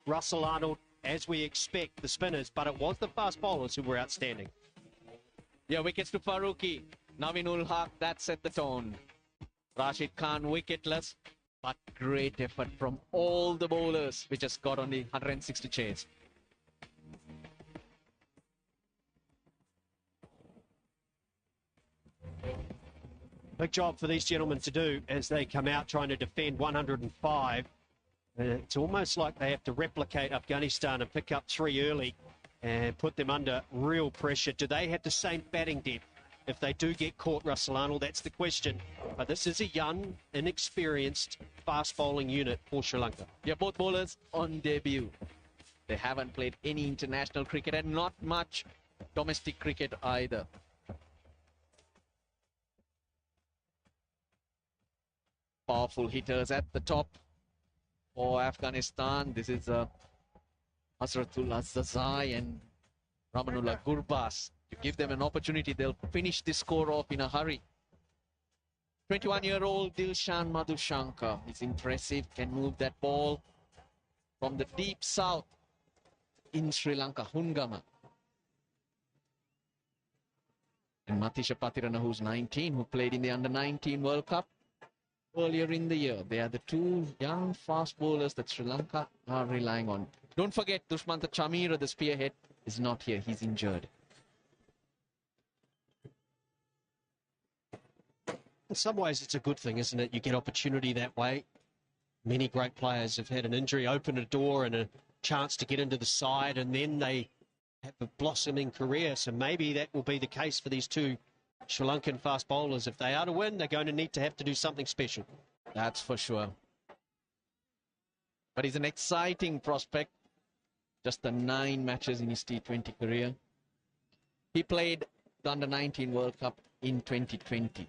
Russell Arnold, as we expect, the spinners, but it was the fast bowlers who were outstanding. Yeah, wickets to Farooqi. Naveen-ul-Haq, that set the tone. Rashid Khan wicketless, but great effort from all the bowlers, which just got only 160 chase. Big job for these gentlemen to do as they come out trying to defend 105. It's almost like they have to replicate Afghanistan and pick up 3 early and put them under real pressure. Do they have the same batting depth if they do get caught, Russell Arnold? That's the question. But this is a young, inexperienced, fast bowling unit for Sri Lanka. Yeah, both bowlers on debut. They haven't played any international cricket and not much domestic cricket either. Powerful hitters at the top for Afghanistan. This is Hasratullah Zazai and Ramanullah Gurbas. You give them an opportunity, they'll finish this score off in a hurry. 21-year-old Dilshan Madhushanka is impressive, can move that ball from the deep south in Sri Lanka, Hungama. And Matisha Patirana, who's 19, who played in the Under-19 World Cup earlier in the year. They are the two young fast bowlers that Sri Lanka are relying on. Don't forget, Dushmantha Chamira, the spearhead, is not here. He's injured. In some ways, it's a good thing, isn't it? You get opportunity that way. Many great players have had an injury, open a door and a chance to get into the side, and then they have a blossoming career. So maybe that will be the case for these two Sri Lankan fast bowlers. If they are to win, they're going to have to do something special. That's for sure. But he's an exciting prospect. Just the 9 matches in his T20 career. He played the Under-19 World Cup in 2020.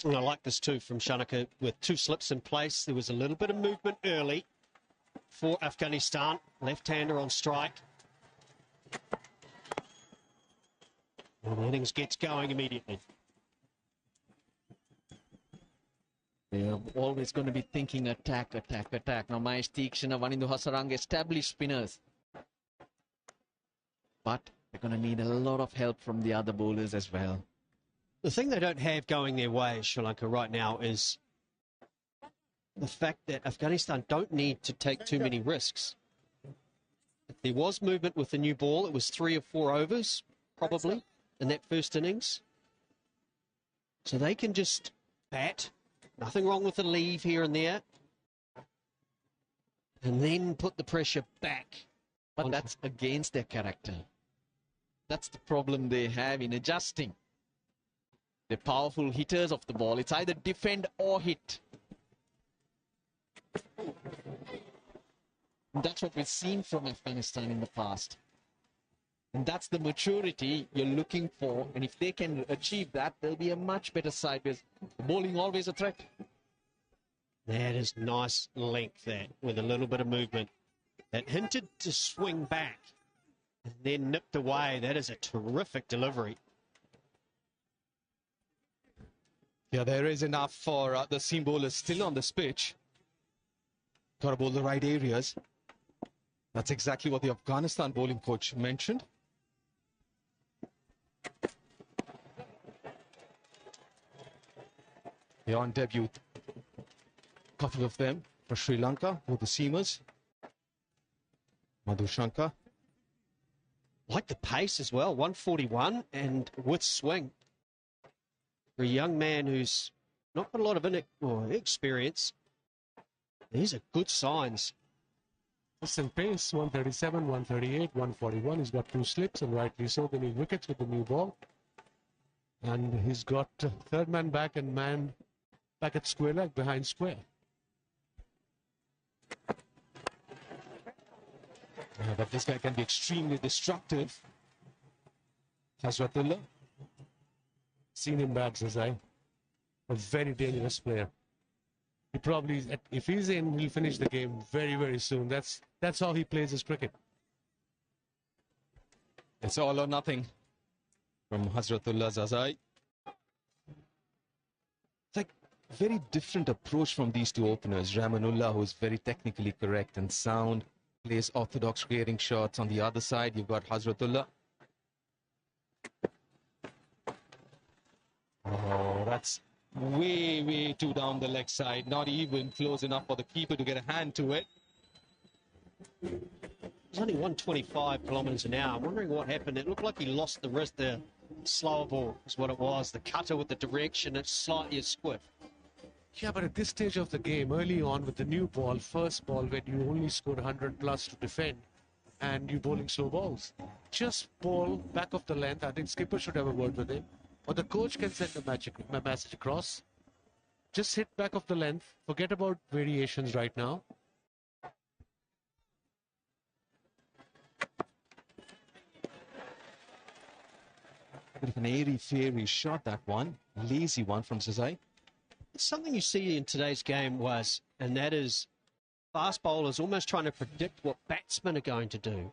And I like this too from Shanaka with 2 slips in place. There was a little bit of movement early for Afghanistan. Left-hander on strike. And the innings gets going immediately. They're always going to be thinking attack, attack, attack. Now Maheesh, Theekshana, Wanindu, Hasaranga, established spinners. But they're going to need a lot of help from the other bowlers as well. The thing they don't have going their way, Sri Lanka, right now is the fact that Afghanistan don't need to take too many risks. If there was movement with the new ball, it was 3 or 4 overs, probably, in that first innings. So they can just bat. Nothing wrong with the leave here and there. And then put the pressure back. But that's against their character. That's the problem they have in adjusting. They're powerful hitters of the ball. It's either defend or hit. And that's what we've seen from Afghanistan in the past. And that's the maturity you're looking for. And if they can achieve that, they'll be a much better side, because the bowling always a threat. That is nice length there with a little bit of movement. That hinted to swing back and then nipped away. That is a terrific delivery. Yeah, there is enough for the seam bowlers still on this pitch. Got to bowl the right areas. That's exactly what the Afghanistan bowling coach mentioned. They're on debut. Couple of them for Sri Lanka, both the seamers. Madhushanka. Like the pace as well, 141 and with swing. For a young man who's not got a lot of experience, these are good signs. Listen, pace, 137, 138, 141. He's got 2 slips, and rightly so. They need wickets with the new ball. And he's got third man back and man back at square leg, behind square. But this guy can be extremely destructive. Hasratullah. Seen him bad, Zazai. A very dangerous player. He probably, if he's in, he'll finish the game very, very soon. That's how he plays his cricket. It's all or nothing from Hasratullah Zazai. I think very different approach from these two openers. Ramanullah, who is very technically correct and sound, plays orthodox creating shots. On the other side, you've got Hazratullah. Oh, that's way too down the leg side. Not even close enough for the keeper to get a hand to it. It's only 125 kilometres an hour. I'm wondering what happened. It looked like he lost the wrist there. Slower ball is what it was. The cutter with the direction, it's slightly a squiff. Yeah, but at this stage of the game, early on with the new ball, first ball, when you only scored 100 plus to defend and you're bowling slow balls, just ball back of the length. I think skipper should have a word with him. Or the coach can send a message across. Just hit back of the length. Forget about variations right now. Bit of an airy-fairy shot, that one. Lazy one from Zazai. Something you see in today's game was, and that is fast bowlers almost trying to predict what batsmen are going to do.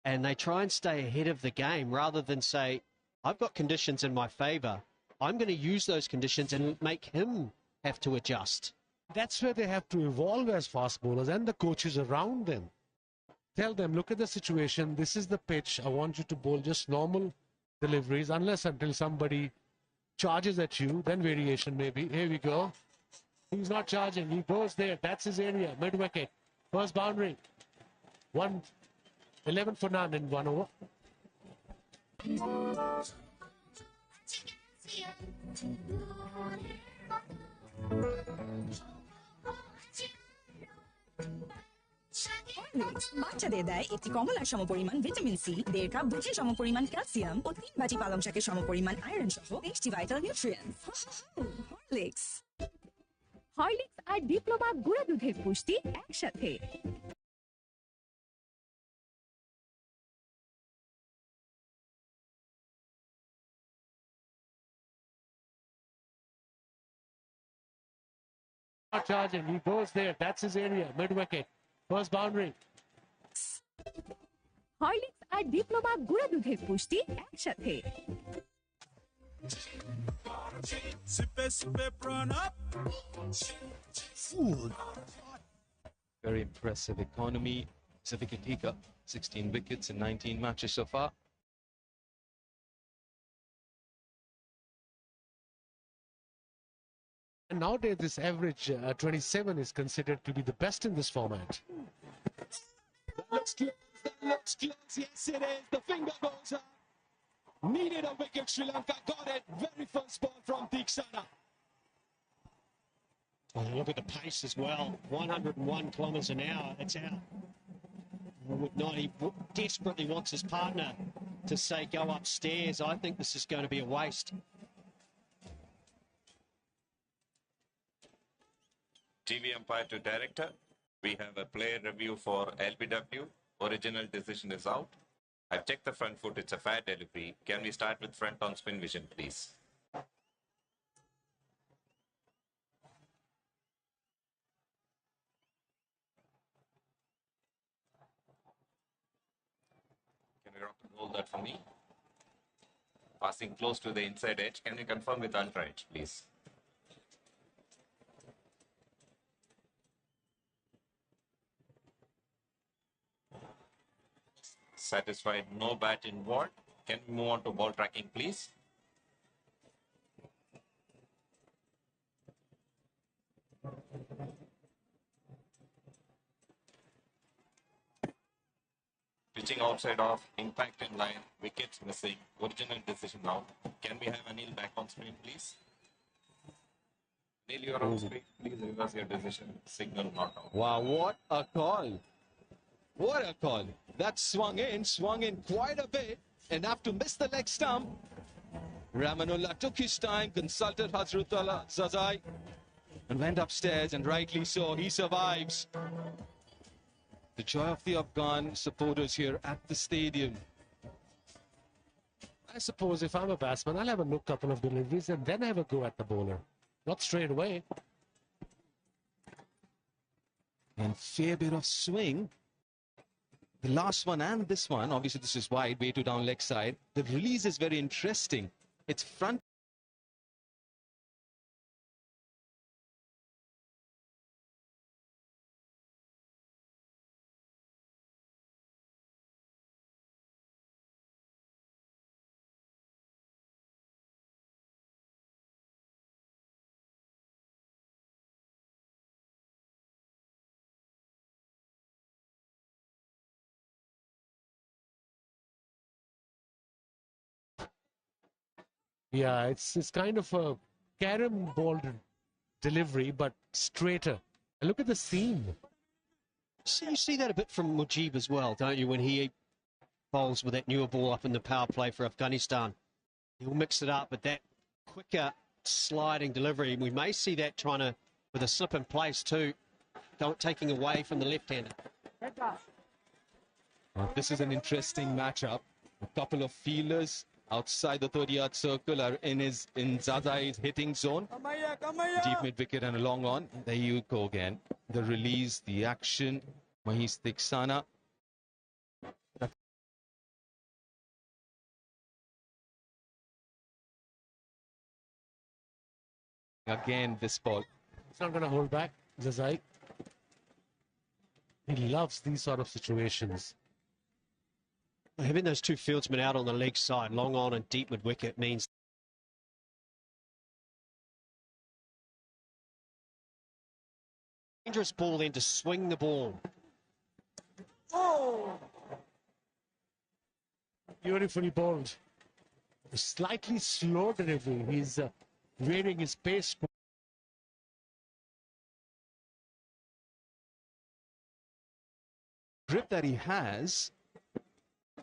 And they try and stay ahead of the game rather than say, I've got conditions in my favour. I'm going to use those conditions and make him have to adjust. That's where they have to evolve as fast bowlers and the coaches around them. Tell them, look at the situation. This is the pitch. I want you to bowl just normal deliveries unless until somebody charges at you, then variation maybe. Here we go. He's not charging. He goes there. That's his area. Mid wicket. First boundary. 11 for none in 1 over. বাচ্চাদের দেয় একটি কমলার সমপরিমাণ vitamin C, 1.5 cup দুধের সমপরিমাণ calcium ও 3 বাটি পালং শাকের সমপরিমাণ আয়রন সহ 23টি ভাইটাল নিউট্রিয়েন্টস। হরলিক্স আর ডিপ্লোমা গুঁড়া দুধের পুষ্টি একসাথে। Not charging. He goes there. That's his area. Mid wicket. First boundary. Horlicks আর ডিপ্লোমা গুঁড়া দুধের পুষ্টি একসাথে। Very impressive economy. It's a wicket taker. 16 wickets in 19 matches so far. And nowadays, this average 27 is considered to be the best in this format. That looks close. That looks close. Yes, it is. The finger goes up. Needed a wicket. Sri Lanka got it. Very first ball from Theekshana. Oh, look at the pace as well. 101 kilometres an hour. It's out. He desperately wants his partner to say go upstairs. I think this is going to be a waste. TV umpire to director. We have a player review for LBW. Original decision is out. I've checked the front foot. It's a fair delivery. Can we start with front on spin vision, please? Can you hold that for me? Passing close to the inside edge. Can you confirm with ultra edge, please? Satisfied, no bat involved. Can we move on to ball tracking, please? Pitching outside off, impact in line, wickets missing, original decision out. Can we have Anil back on screen, please? Anil, you're on screen. Please reverse your decision. Signal not out. Wow, what a call. What a call. That swung in quite a bit. Enough to miss the leg stump. Ramanullah took his time, consulted Hazratullah Zazai, and went upstairs, and rightly so, he survives. The joy of the Afghan supporters here at the stadium. I suppose if I'm a batsman, I'll have a look, couple of deliveries, and then have a go at the bowler. Not straight away. And fair bit of swing. The last one and this one, obviously this is wide, way too down leg side. The release is very interesting. It's front Yeah, it's kind of a carom ball delivery, but straighter. And look at the seam. So you see that a bit from Mujib as well, don't you, when he bowls with that newer ball up in the power play for Afghanistan. He'll mix it up, but that quicker sliding delivery, we may see that trying to, with a slip in place too, taking away from the left-hander. This is an interesting matchup. A couple of fielders outside the 30-yard circle are in Zazai's hitting zone. Deep mid-wicket and a long on. There you go again. The release, the action. Maheesh Theekshana. Again, this ball. It's not going to hold back, Zazai. He loves these sort of situations. Having those two fieldsmen out on the leg side, long on and deep mid-wicket, means dangerous ball then to swing the ball. Oh! Beautifully bowled. A slightly slow delivery. He's varying his pace. Grip that he has,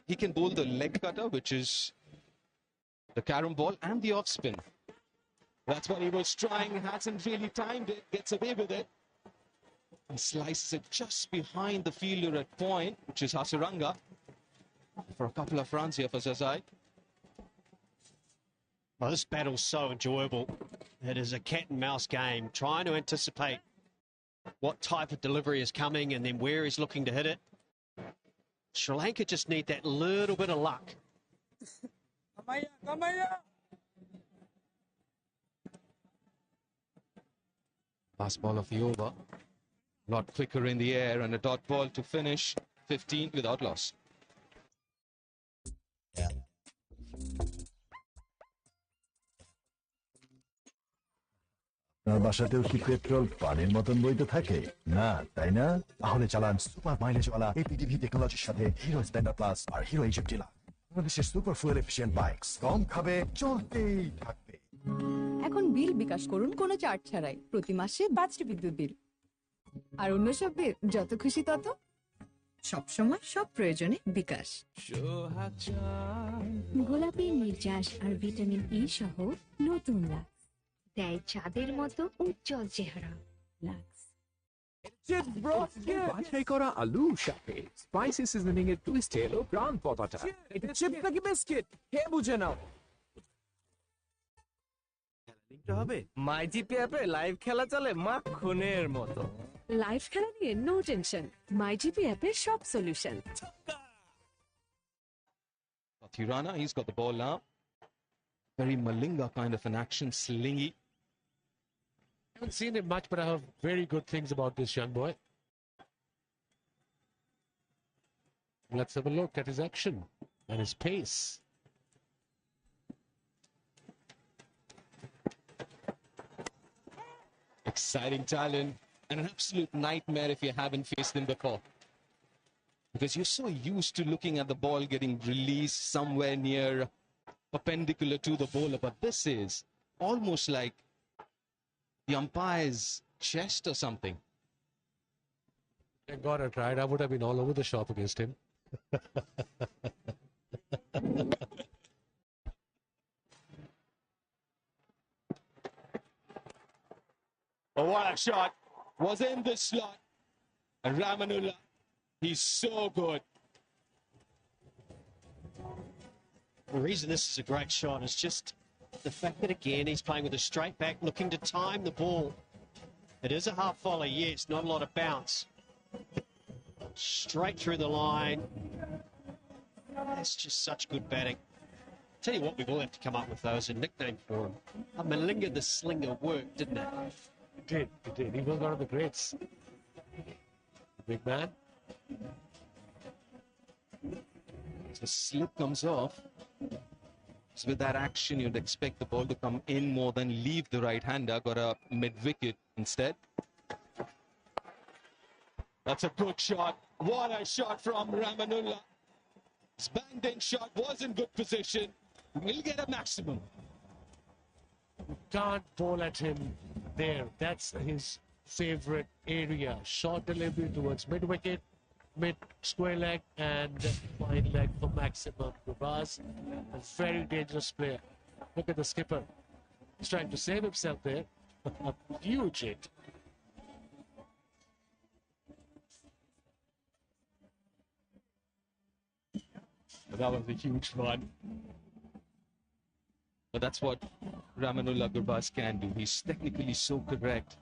he can bowl the leg cutter, which is the carom ball, and the off spin. That's what he was trying, hasn't really timed it, gets away with it, and slices it just behind the fielder at point, which is Hasaranga, for a couple of runs here for Zazai. Well, this battle's so enjoyable. It is a cat and mouse game, trying to anticipate what type of delivery is coming and then where he's looking to hit it. Sri Lanka just need that little bit of luck. Last ball of the over. A lot quicker in the air and a dot ball to finish 15 without loss. আপনার বাসাতেও কি petrol পানির মতন বইতে থাকে না তাই না তাহলে চালান সুপার মাইলেজওয়ালা এপিডিভি টেকনোলজির সাথে হিরো স্প্লেন্ডার প্লাস আর হিরো ইজিপ্টিলা বাংলাদেশের সুপার ফুয়েল এফিশিয়েন্ট বাইকস কম খাবে চলতেই থাকবে এখন বিল বিকাশ করুন কোনো চার্জ ছাড়াই প্রতি মাসে 5টি বিদ্যুৎ বিল আর অন্য সব বিল যত খুশি তত সব সময় সব প্রয়োজনে বিকাশ গোলাপি নির্যাস আর ভিটামিন ই সহ নতুন লাক্স দেয় চাঁদের মতো উজ্জ্বল চেহারা লাক্স বাছাই করা আলু সাথে স্পাইসি সিজনিং এর টুইস্ট এলো প্রাণ পতাটা এটা চিপ নাকি বিস্কিট কে বুঝে নাও হবে মাইজিপি অ্যাপে লাইভ খেলা চলে মাখনের মতো লাইভ খেলা নিয়ে নো টেনশন মাইজিপি অ্যাপে সব solution Tirana, he's got the ball now. Very Malinga kind of an action, slingy. I haven't seen him much, but I have very good things about this young boy. Let's have a look at his action and his pace. Exciting talent and an absolute nightmare if you haven't faced him before. Because you're so used to looking at the ball getting released somewhere near perpendicular to the bowler, but this is almost like the umpire's chest or something. Thank God I tried. I would have been all over the shop against him. Oh, what a shot. Was in the slot. And Ramanullah, he's so good. The reason this is a great shot is just the fact that, again, he's playing with a straight back, looking to time the ball. It is a half volley, yes, not a lot of bounce. Straight through the line. That's just such good batting. Tell you what, we will have to come up with those, a nickname for him. Malinga the Slinger worked, didn't it? It did, it did. He was one of the greats. Big man. The slip comes off. So with that action, you'd expect the ball to come in more than leave the right-hander. Got a mid-wicket instead. That's a good shot. What a shot from Ramanullah. His banged-in shot was in good position. We'll get a maximum. You can't bowl at him there. That's his favorite area. Short delivery towards mid-wicket, mid-square leg, and fine leg for maximum. Gurbaz, a very dangerous player. Look at the skipper. He's trying to save himself there. A huge hit. That was a huge one. But that's what Ramenulla can do. He's technically so correct.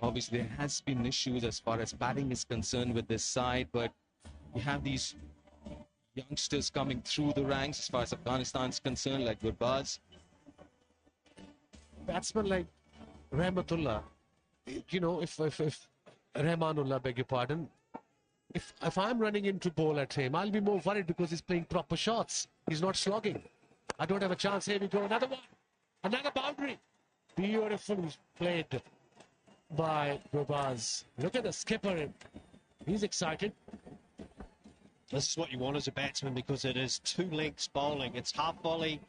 Obviously, there has been issues as far as batting is concerned with this side, but you have these youngsters coming through the ranks as far as Afghanistan is concerned, like Gurbaz. Batsman like Rahmatullah, you know, if Rahmanullah, beg your pardon, if I'm running into bowl at him, I'll be more worried because he's playing proper shots. He's not slogging. I don't have a chance. Here we go. Another one. Another boundary. Beautifully played by Gurbaz. Look at the skipper. He's excited. This is what you want as a batsman because it is 2 lengths bowling. It's half volley,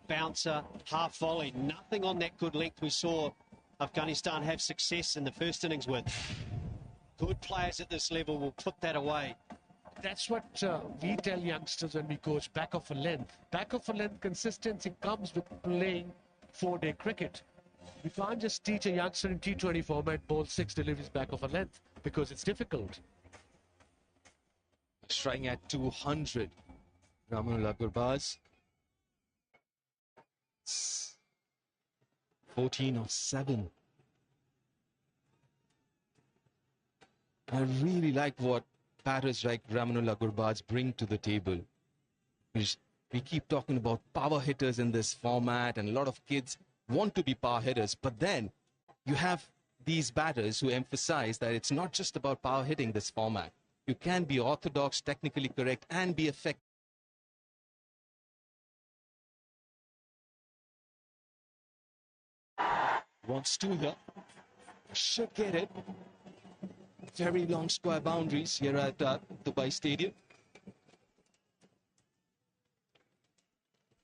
bouncer, half volley. Nothing on that good length we saw Afghanistan have success in the first innings with. Good players at this level will put that away. That's what we tell youngsters when we coach back of a length. Back of a length consistency comes with playing 4-day cricket. You can't just teach a youngster in T20 format bowl 6 deliveries back of a length because it's difficult. Striking at 200. Ramenulla Gurbaz. 14 or 7. I really like what batters like Ramenulla Gurbaz bring to the table. We keep talking about power hitters in this format, and a lot of kids want to be power hitters, but then you have these batters who emphasize that it's not just about power hitting this format. You can be orthodox, technically correct, and be effective. Wants to here. Should get it. Very long square boundaries here at Dubai Stadium.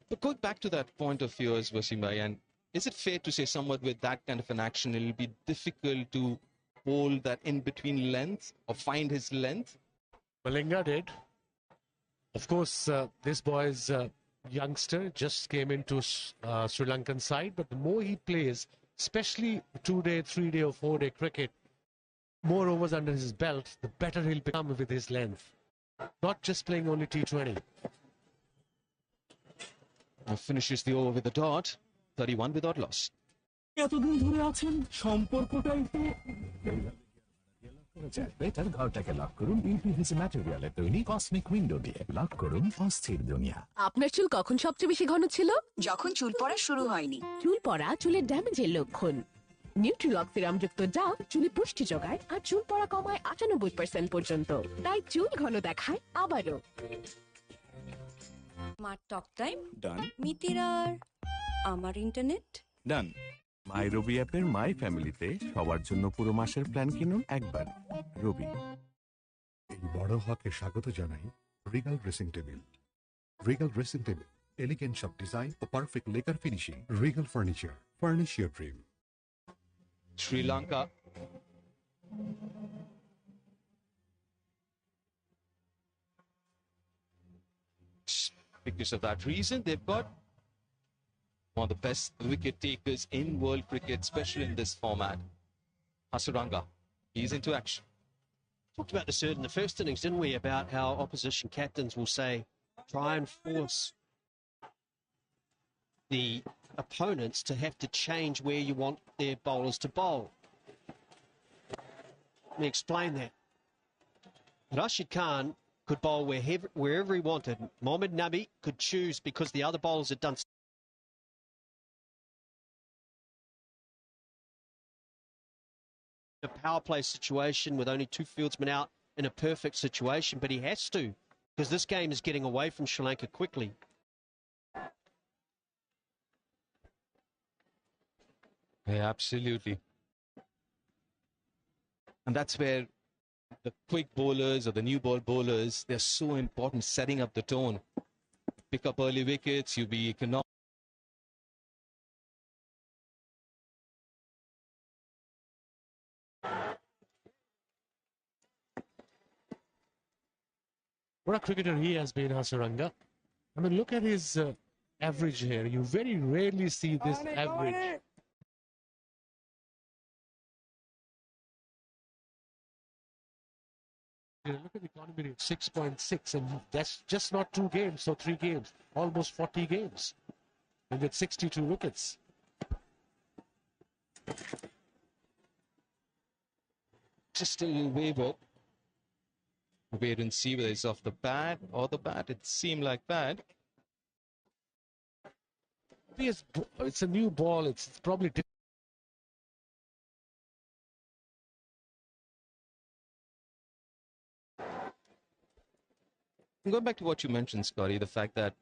But going back to that point of yours, Wasim, and is it fair to say somewhat with that kind of an action, it'll be difficult to bowl that in-between length or find his length? Malinga did. Of course, this boy's youngster just came into Sri Lankan side, but the more he plays, especially 2-day, 3-day or 4-day cricket, more overs under his belt, the better he'll become with his length. Not just playing only T20. Now finishes the over with a dot, 31 without loss. এতদিন ধরে আছেন সম্পর্কটাই তো better ঘরটাকে lock করুন uPVC ম্যাটেরিয়ালে তৈরি cosmic window দিয়ে lock করুন অস্থির দুনিয়া। আপনার চুল কখন সবচেয়ে বেশি ঘন ছিল? যখন চুল পড়া শুরু হয়নি। চুল পড়া চুলের ড্যামেজের লক্ষণ। নিউট্রিলক সিরামযুক্ত ডাব চুলে পুষ্টি যোগায় আর চুল পড়া কমায় 98% পর্যন্ত। তাই চুল ঘন দেখায় আবারও। আমার টক টাইম ডান, মিতির আর আমার ইন্টারনেট ডান। মাই রবি অ্যাপের মাই ফ্যামিলিতে সবার জন্য পুরো মাসের প্ল্যান কিনুন একবার। রবি। এই বড় হকে স্বাগত জানাই Regal dressing table. Regal dressing table, elegant সব ডিজাইন ও perfect lacquer finishing. Regal furniture, furnish your dream. Sri Lanka. Because of that reason, they've got one of the best wicket takers in world cricket, especially in this format. Hasaranga. He's into action. Talked about this in the first innings, didn't we, about how opposition captains will say, try and force the opponents to have to change where you want their bowlers to bowl. Let me explain that. Rashid Khan could bowl wherever he wanted. Mohammad Nabi could choose because the other bowlers had done a power play situation with only 2 fieldsmen out in a perfect situation, but he has to because this game is getting away from Sri Lanka quickly. Yeah, absolutely. And that's where the quick bowlers or the new ball bowlers, they're so important, setting up the tone. Pick up early wickets, you'll be economic. What a cricketer he has been, Hasaranga. I mean, look at his average here. You very rarely see this average. You know, look at the economy rate, 6.6, and that's just not 2 games, so 3 games, almost 40 games, and with 62 wickets. Just a little waver. Wait and see whether it's off the bat or the bat. It seemed like that. It's a new ball. It's probably different. Going back to what you mentioned, Scotty, the fact that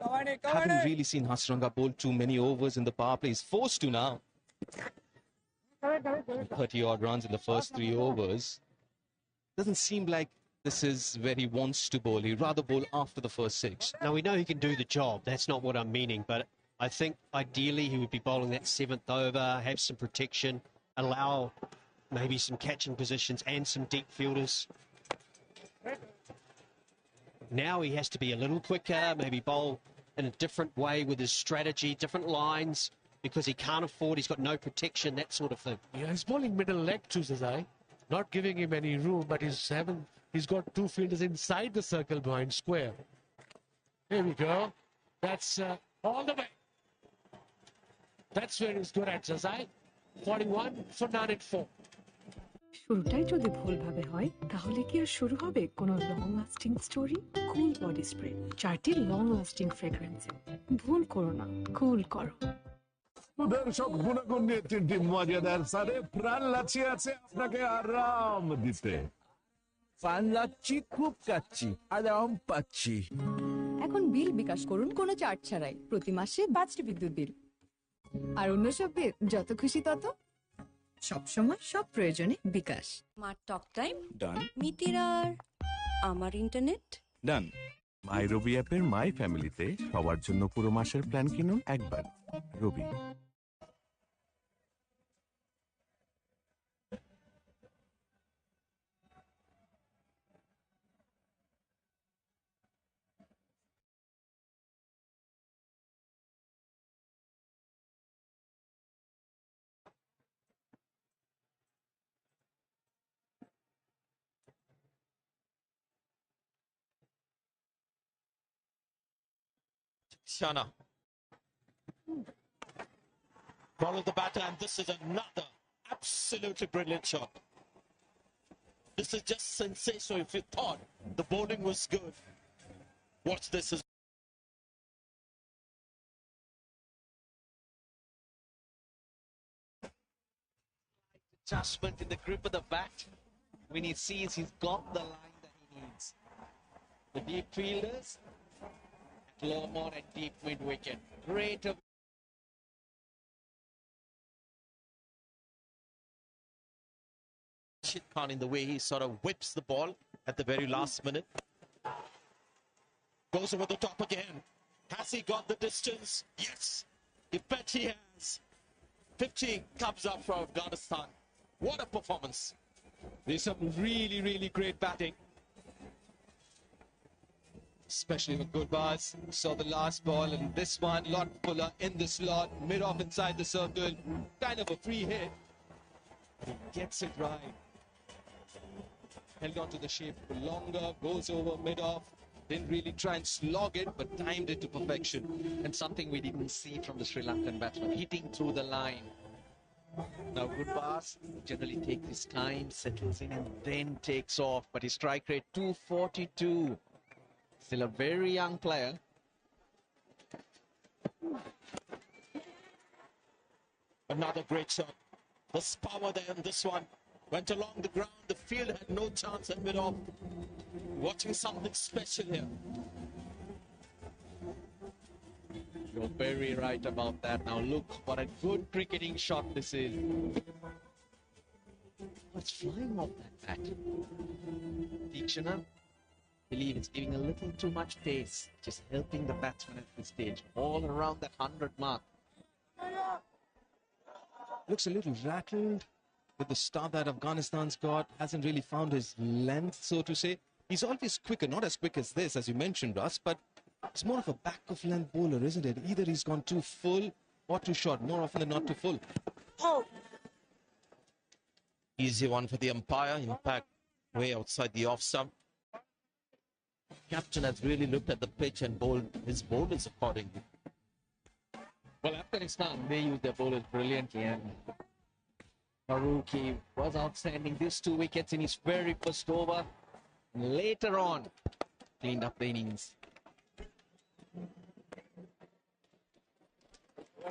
haven't really seen Hasaranga bowl too many overs in the power play. He's forced to now. 30 odd runs in the first 3 overs. Doesn't seem like this is where he wants to bowl. He'd rather bowl after the first 6. Now, we know he can do the job. That's not what I'm meaning, but I think ideally he would be bowling that 7th over, have some protection, allow maybe some catching positions and some deep fielders. Now he has to be a little quicker, maybe bowl in a different way with his strategy, different lines, because he can't afford, he's got no protection, that sort of thing. Yeah, he's bowling middle leg to Zazai, not giving him any room, but he's got 2 fielders inside the circle behind square. Here we go. That's all the way. That's where he's good at, Zazai. 41 for 9 at 4. শুরুটাই যদি ভুলভাবে হয় তাহলে কি আর শুরু হবে কোনো long lasting story? কুল body spray, 4টি long lasting fragrance. ভুল করো না, কুল করো। সুদর্শক গুণগুণ নিয়ে 3টি মজাদার সারে প্রাণ লাচিয়ে আছে আপনাকে আরাম দিতে। প্রাণ লাচ্ছি, খুব কাচ্ছি, আরাম পাচ্ছি। এখন বিল বিকাশ করুন কোনো চার্জ ছাড়াই, প্রতি মাসে 5টি বিদ্যুৎ বিল। আর অন্য সব বিল যত খুশি তত, সবসময় সব প্রয়োজনে বিকাশ। আমার টক টাইম ডান, মিতিরার আমার ইন্টারনেট ডান। মাই রবি অ্যাপের মাই ফ্যামিলিতে সবার জন্য পুরো মাসের প্ল্যান কিনুন একবার। রবি। Shana. Follow the batter, and this is another absolutely brilliant shot. This is just sensational. If you thought the bowling was good, watch this. Adjustment in the grip of the bat. When he sees he's got the line that he needs. The deep fielders, low on and deep mid wicket. Great. Khan in the way he sort of whips the ball at the very last minute. Goes over the top again. Has he got the distance? Yes. You bet he has. 50 comes up from Afghanistan. What a performance. There's some really, really great batting. Especially with good bars. Saw the last ball, and this one, lot fuller in the slot, mid-off inside the circle. Kind of a free hit. He gets it right. Held on to the shape for longer, goes over mid-off. Didn't really try and slog it, but timed it to perfection. And something we didn't see from the Sri Lankan batsman, hitting through the line. Now, good pass, generally takes his time, settles in, and then takes off. But his strike rate, 242. Still a very young player. Another great shot. There's power there in this one. Went along the ground. The field had no chance at mid-off. Watching something special here. You're very right about that. Now look, what a good cricketing shot this is. What's flying off that bat? Theekshana, I believe it's giving a little too much pace, just helping the batsman at this stage, all around that 100 mark. Looks a little rattled with the start that Afghanistan's got. Hasn't really found his length, so to say. He's always quicker, not as quick as this, as you mentioned, Russ, but it's more of a back-of-length bowler, isn't it? Either he's gone too full or too short, more often than not too full. Oh! Easy one for the umpire, impact way outside the off stump. Captain has really looked at the pitch and bowled his bowlers accordingly. Well, Afghanistan, they use their bowlers brilliantly, and Faruqi was outstanding. These 2 wickets in his very first over. Later on, cleaned up the innings.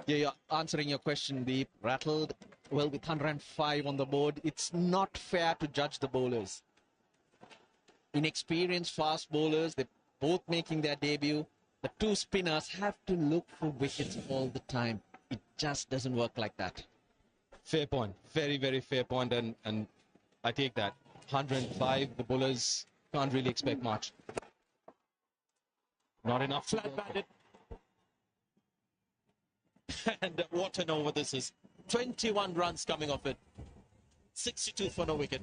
Yeah, you're answering your question, Deep. Rattled well with 105 on the board. It's not fair to judge the bowlers. Inexperienced fast bowlers, they're both making their debut. The 2 spinners have to look for wickets all the time. It just doesn't work like that. Fair point. Very, very fair point, and I take that. 105, the bowlers can't really expect much. Not enough flat-batted. And what an over this is. 21 runs coming off it. 62 for no wicket.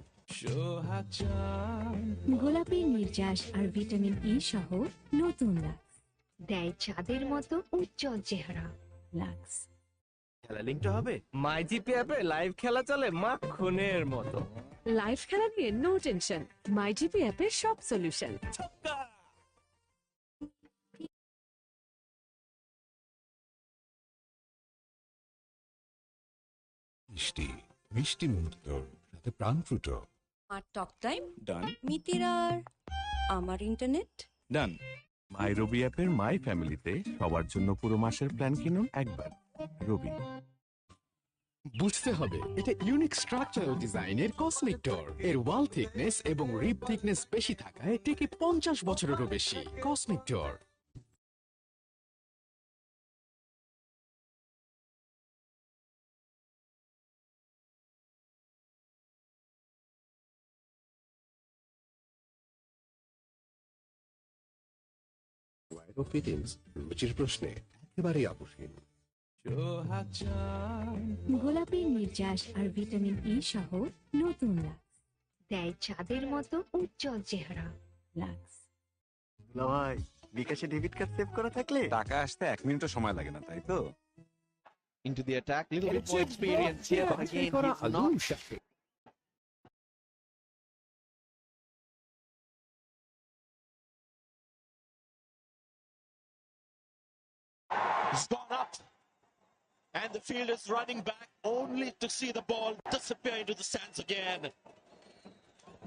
গোলাপের নির্যাস আর vitamin E সহ নতুন lux দেয় চাঁদের মতো উজ্জ্বল চেহারা। Lux খেলা লিঙ্কটা হবে মাইজিপি অ্যাপে লাইভ খেলা চলে মাখনের মতো। লাইভ খেলা নিয়ে নো টেনশন, মাইজিপি অ্যাপের সব সলিউশন। মিষ্টি মিষ্টি মুহূর্ত সাথে প্রাণ ফুটো। আর টক টাইম ডান। মিতির আর আমার ইন্টারনেট ডান। মাই রবি অ্যাপের মাই ফ্যামিলিতে সবার জন্য পুরো মাসের প্ল্যান কিনুন একবার। রবি। বুঝতে হবে এটা ইউনিক স্ট্রাকচারাল ডিজাইনের কসমিক ডোর। এর ওয়াল থিকনেস এবং রিব থিকনেস বেশি থাকায় টেকে 50 বছরেরও বেশি। কসমিক ডোর। ফিটিংস রুচির প্রশ্নে একেবারেই আপোষহীন। গোলাপের নির্যাস আর ভিটামিন ই সহ নতুন লাক্স দেয় চাঁদের মতো উজ্জ্বল চেহারা। লাক্স ভাই বিকাশে ডেবিট কার্ড সেভ করা থাকলে টাকা আসতে 1 মিনিটও সময় লাগে না, তাই তো? Into the attack, little bit more experience here, but again, he's not. He's gone up. And the field is running back only to see the ball disappear into the sands again.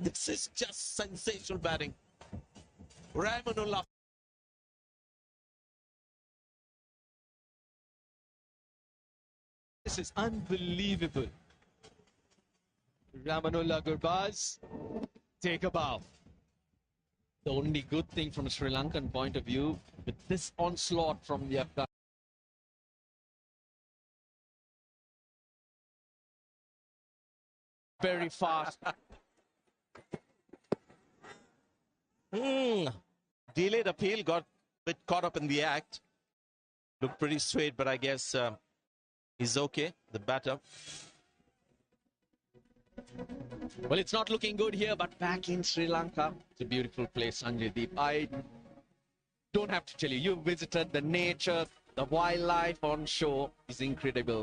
This is just sensational batting. Naveen-ul-Haq. This is unbelievable. Naveen-ul-Haq Gurbaz, take a bow. The only good thing from a Sri Lankan point of view, with this onslaught from the Afghan. Very fast. Delayed appeal, got a bit caught up in the act. Looked pretty straight, but I guess he's okay, the batter. Well, it's not looking good here, but back in Sri Lanka, it's a beautiful place, Sanjay Deep. I don't have to tell you, you visited the nature, the wildlife on shore is incredible.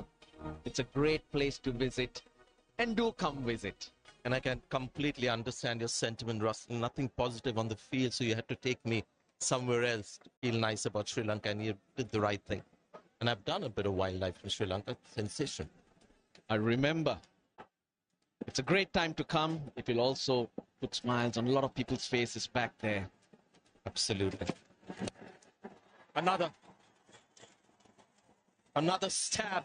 It's a great place to visit, and do come visit. And I can completely understand your sentiment, Russell. Nothing positive on the field, so you had to take me somewhere else to feel nice about Sri Lanka, and you did the right thing. And I've done a bit of wildlife in Sri Lanka. Sensation. I remember. It's a great time to come. It will also put smiles on a lot of people's faces back there. Absolutely. Another stab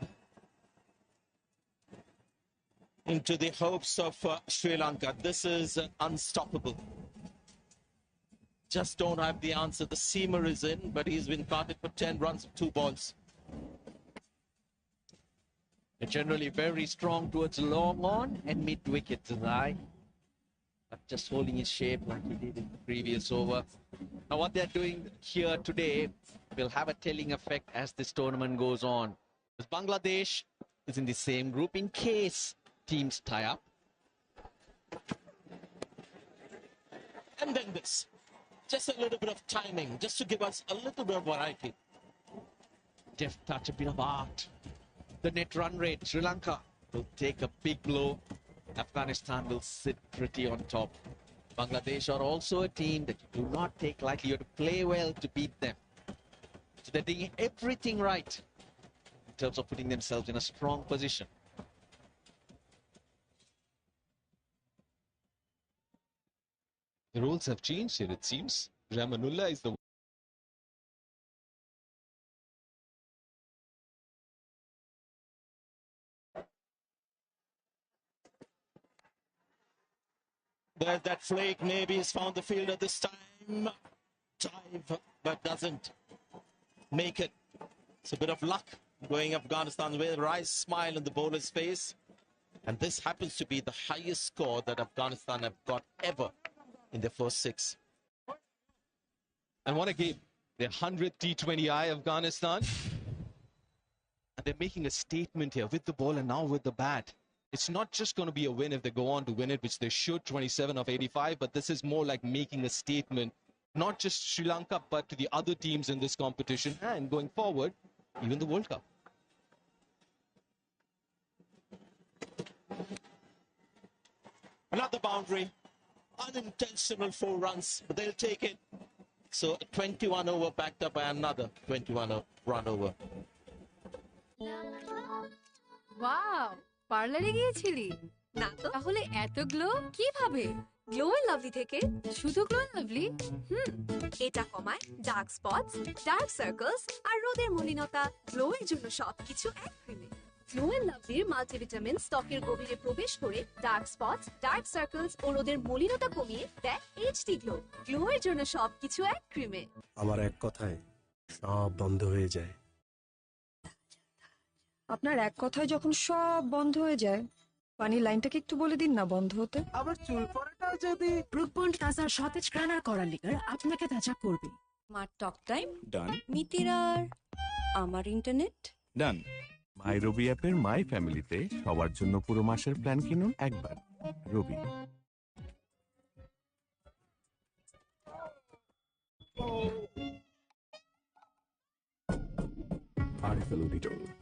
into the hopes of Sri Lanka. This is unstoppable. Just don't have the answer. The seamer is in, but he's been carted for 10 runs of 2 balls. They're generally very strong towards long on and mid-wicket, Zai. But just holding his shape like he did in the previous over. Now what they're doing here today will have a telling effect as this tournament goes on. Because Bangladesh is in the same group in case teams tie up. And then this. Just a little bit of timing, just to give us a little bit of variety. Deft touch, a bit of art. The net run rate, Sri Lanka will take a big blow. Afghanistan will sit pretty on top. Bangladesh are also a team that you do not take lightly. You have to play well to beat them. So they're doing everything right in terms of putting themselves in a strong position. The roles have changed here, it seems. Ramanullah is the There's that flake. Maybe he's found the fielder this time. Dive, but doesn't make it. It's a bit of luck going Afghanistan's way. A wry smile on the bowler's face. And this happens to be the highest score that Afghanistan have got ever in their first 6. And what a game. Their 100th T20I Afghanistan. And they're making a statement here with the ball and now with the bat. It's not just going to be a win if they go on to win it, which they should, 27 of 85, but this is more like making a statement, not just Sri Lanka, but to the other teams in this competition and going forward, even the World Cup. Another boundary. Unintentional 4 runs, but they'll take it. So 21 over backed up by another 21 run over. Wow পার্লারে গিয়েছিলি না তো তাহলে এত glow কিভাবে glow and lovely থেকে শুধু glow lovely এটা কমায় ডার্ক স্পটস ডার্ক সার্কেলস আর রোদের মলিনতা গ্লো এর জন্য সবকিছু এক ক্রিমে গ্লো এন্ড লাভলির মাল্টিভিটামিন ত্বকের গভীরে প্রবেশ করে ডার্ক স্পটস ডার্ক সার্কেলস ও রোদের মলিনতা কমিয়ে দেয় এইচডি গ্লো গ্লো এর জন্য সবকিছু এক ক্রিমে আমার এক কথায় সব বন্ধ হয়ে যায় আপনার এক কথায় যখন সব বন্ধ হয়ে যায় পানির লাইনটাকে একটু বলে দিন না বন্ধ হতে আবার চুল পড়াটাও যদি ব্রুকবন্ড তাজা সতেজ গ্রানার করার লিগার আপনাকে তাজা করবে মার টক টাইম ডান মিতির আর আমার ইন্টারনেট ডান মাই রবি অ্যাপের মাই ফ্যামিলিতে সবার জন্য পুরো মাসের প্ল্যান কিনুন একবার রবি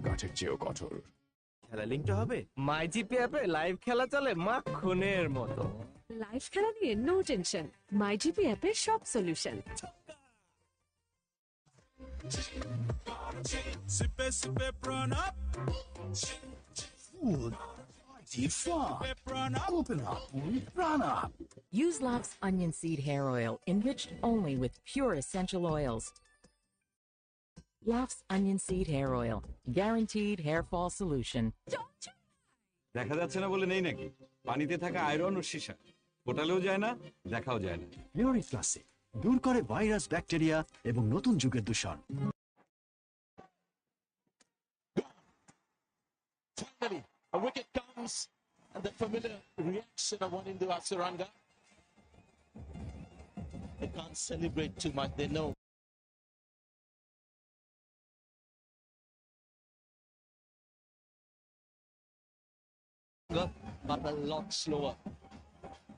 গাছের চেয়েও কঠোর খেলা লিঙ্কটা হবে মাই জিপি অ্যাপে লাইভ খেলা চলে মাখনের মতো লাইভ খেলা নিয়ে নো টেনশন মাই জিপি অ্যাপের সব solution Sippe, sippe, prawn up. Food. Fun. Open up. Prawn up. Use Lux Onion Seed Hair Oil, enriched only with pure essential oils. Lux Onion Seed Hair Oil, guaranteed hair fall solution. দেখা যাচ্ছে না বলে নেই নাকি পানিতে থাকা iron ও সীসা ফোটালেও যায় না দেখাও যায় না পিওরি ক্লাসিক দূর করে ভাইরাস ব্যাকটেরিয়া এবং নতুন যুগের দূষণ Finally, a wicket comes, and the familiar reaction of Wanindu Asaranga. They can't celebrate too much, they know. But a lot slower.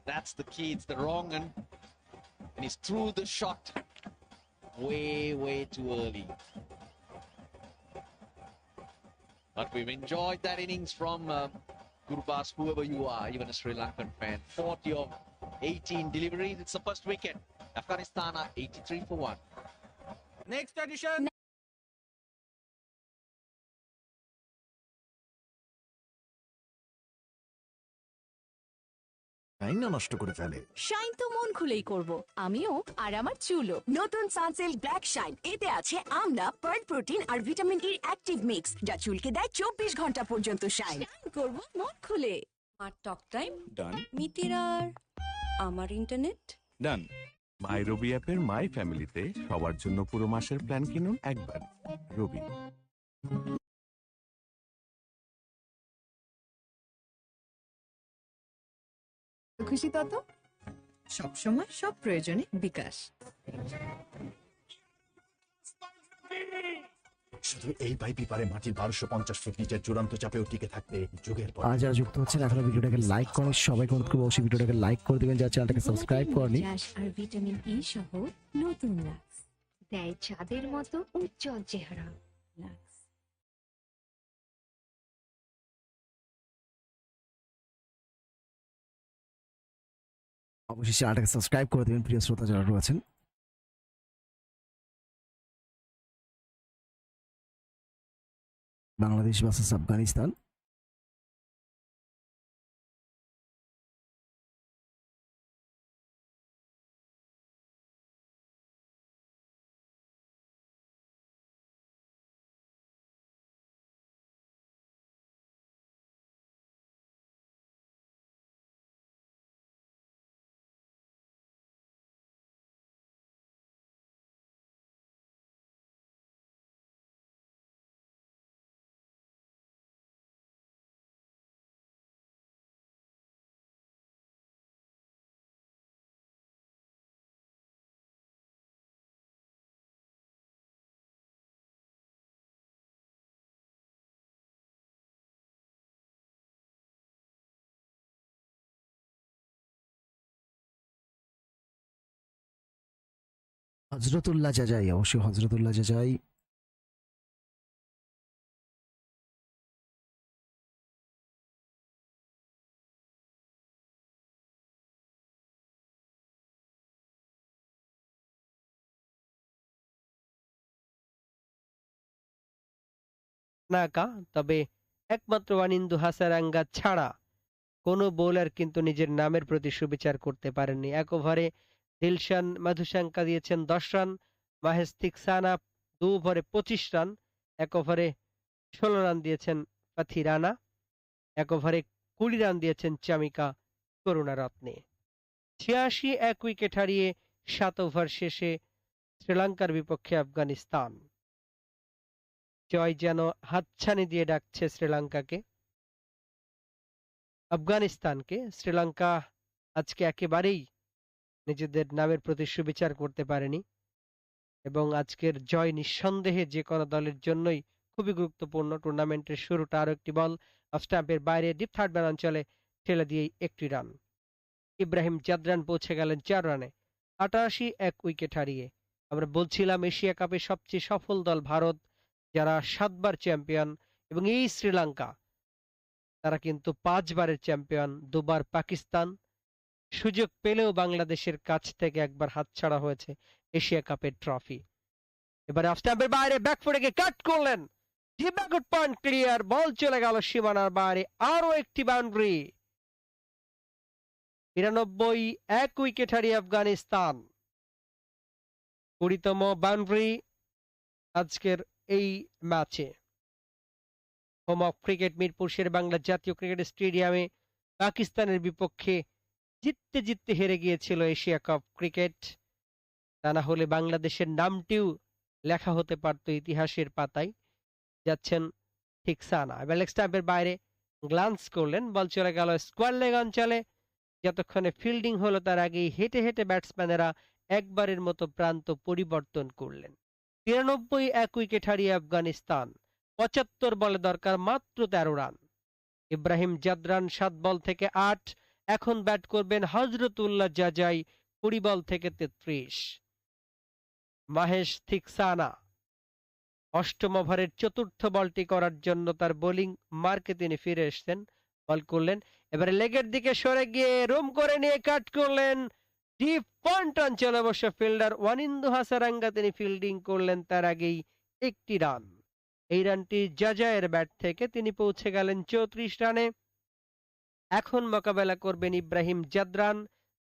That's the key. It's the wrong one. And he's through the shot. Way too early. But we've enjoyed that innings from Gurbas, whoever you are, even a Sri Lankan fan. 40 of 18 deliveries. It's the first wicket. Afghanistan are 83 for 1. Next edition time নষ্ট করে ফেলে shine তো মন খুলেই করব আমিও আর আমার চুলও নতুন সানসিল্ক ব্ল্যাক শাইন এতে আছে আমলা পার্ল প্রোটিন আর ভিটামিন ই অ্যাক্টিভ মিক্স যা চুলকে দেয় 24 ঘন্টা পর্যন্ত শাইন করব মন খুলে মার টক টাইম ডান মিতির আর আমার ইন্টারনেট ডান মাই রবি অ্যাপের মাই ফ্যামিলিতে সবার জন্য পুরো মাসের প্ল্যান কিনুন একবার রবি খুশি তত সবসময় সব প্রয়োজনে বিকাশ শুধু এই পাইপই পারে মাটির 1250 ফুট নিচের চূড়ান্ত চাপেও টিকে থাকতে যুগের পর। আর যারা যুক্ত হচ্ছেন এখনো ভিডিওটাকে লাইক করেন, সবাইকে অনুরোধ করবো অবশ্যই ভিডিওটাকে লাইক করে দিবেন, যারা চ্যানেলটাকে সাবস্ক্রাইব করেনি। চাষ আর ভিটামিন ই সহ নতুন লাক্স দেয় চাঁদের মতো উজ্জ্বল চেহারা। লাক্স অবশ্যই চ্যানেলটাকে সাবস্ক্রাইব করে দিবেন প্রিয় শ্রোতা যারা রয়েছেন। বাংলাদেশ ভার্সেস আফগানিস্তান। হজরতুল্লাহ জাজাই, অবশ্যই হজরতুল্লাহ জাজাই। নাকা, তবে একমাত্র ওয়ানিন্দু হাসারাঙ্গা ছাড়া কোনো বোলার কিন্তু নিজের নামের প্রতি সুবিচার করতে পারেননি। এক ওভারে দিলশান মাধুশাঙ্কা দিয়েছেন 10 রান, মাহেশ থিকসানা 2 ওভারে 25 রান, এক ওভারে 16 রান দিয়েছেন পাথিরানা, এক ওভারে 20 রান দিয়েছেন চামিকা করুণারত্নে। 86 এক উইকেট হারিয়ে 7 ওভার শেষে শ্রীলঙ্কার বিপক্ষে আফগানিস্তান। জয় যেন হাতছানি দিয়ে ডাকছে শ্রীলঙ্কাকে, আফগানিস্তানকে। শ্রীলঙ্কা আজকে একেবারেই নিজেদের নামের প্রতি সুবিচার করতে পারেনি এবং আজকের জয় নিঃসন্দেহে যে কোনো দলের জন্যই খুবই গুরুত্বপূর্ণ। টুর্নামেন্টের শুরুটা আরো একটি বল অফ স্টাম্পের বাইরে ডিপ থার্ড ম্যান অঞ্চলে ঠেলে দিয়েই 1টি রান। ইব্রাহিম জাদরান পৌঁছে গেলেন 4 রানে 88 এক উইকেট হারিয়ে। আমরা বলছিলাম এশিয়া কাপে সবচেয়ে সফল দল ভারত, যারা 7 বার চ্যাম্পিয়ন, এবং এই শ্রীলঙ্কা তারা কিন্তু 5 বারের চ্যাম্পিয়ন। 2 বার পাকিস্তান, সুযোগ পেলেও বাংলাদেশের কাছ থেকে একবার হাতছাড়া হয়েছে এশিয়া কাপের ট্রফি। এবারে অফ স্টাম্পের বাইরে ব্যাকফুটে গিয়ে কাট করলেন, ব্যাকউড পয়েন্ট ক্লিয়ার, বল চলে গেল সীমানার বাইরে, আরো একটি বাউন্ডারি। 93 এক উইকেট হারিয়ে আফগানিস্তান, 20তম বাউন্ডারি আজকের এই ম্যাচে। হোম অফ ক্রিকেট মিরপুর শের বাংলা জাতীয় ক্রিকেট স্টেডিয়ামে পাকিস্তানের বিপক্ষে জিততে জিততে হেরে গিয়েছিল এশিয়া কাপ ক্রিকেট। তা না হলে বাংলাদেশের নামটিও লেখা হতে পারত ইতিহাসের পাতায়। যাচ্ছেন থিকসানা, এবার লেগ স্টাম্পের বাইরে গ্লান্স করলেন, বল চলে গেল স্কোয়ার লেগ অঞ্চলে। যতক্ষণে ফিল্ডিং হলো তার আগেই হেঁটে হেঁটে ব্যাটসম্যানেরা একবারের মতো প্রান্ত পরিবর্তন করলেন। 93 এক উইকেট হারিয়ে আফগানিস্তান, 75 বলে দরকার মাত্র 13 রান। ইব্রাহিম জাদরান 7 বল থেকে 8, এখন ব্যাট করবেন হজরতুল্লাহ জাজাই 20 বল থেকে 33। মাহেশ থিকসানা 8ম ওভারের 4র্থ বলটি করার জন্য তার বোলিং মার্কে তিনি ফিরে এসেছেন, বল করলেন। এবারে লেগের দিকে সরে গিয়ে রুম করে নিয়ে কাট করলেন ডিপ পয়েন্ট অঞ্চলে অবশ্য ফিল্ডার ওয়ানিন্দু হাসারাঙ্গা তিনি ফিল্ডিং করলেন, তার আগেই 1টি রান। এই রানটি জাজায়ের ব্যাট থেকে, তিনি পৌঁছে গেলেন 34 রানে। এখন মোকাবেলা করবেন ইব্রাহিম জাদরান,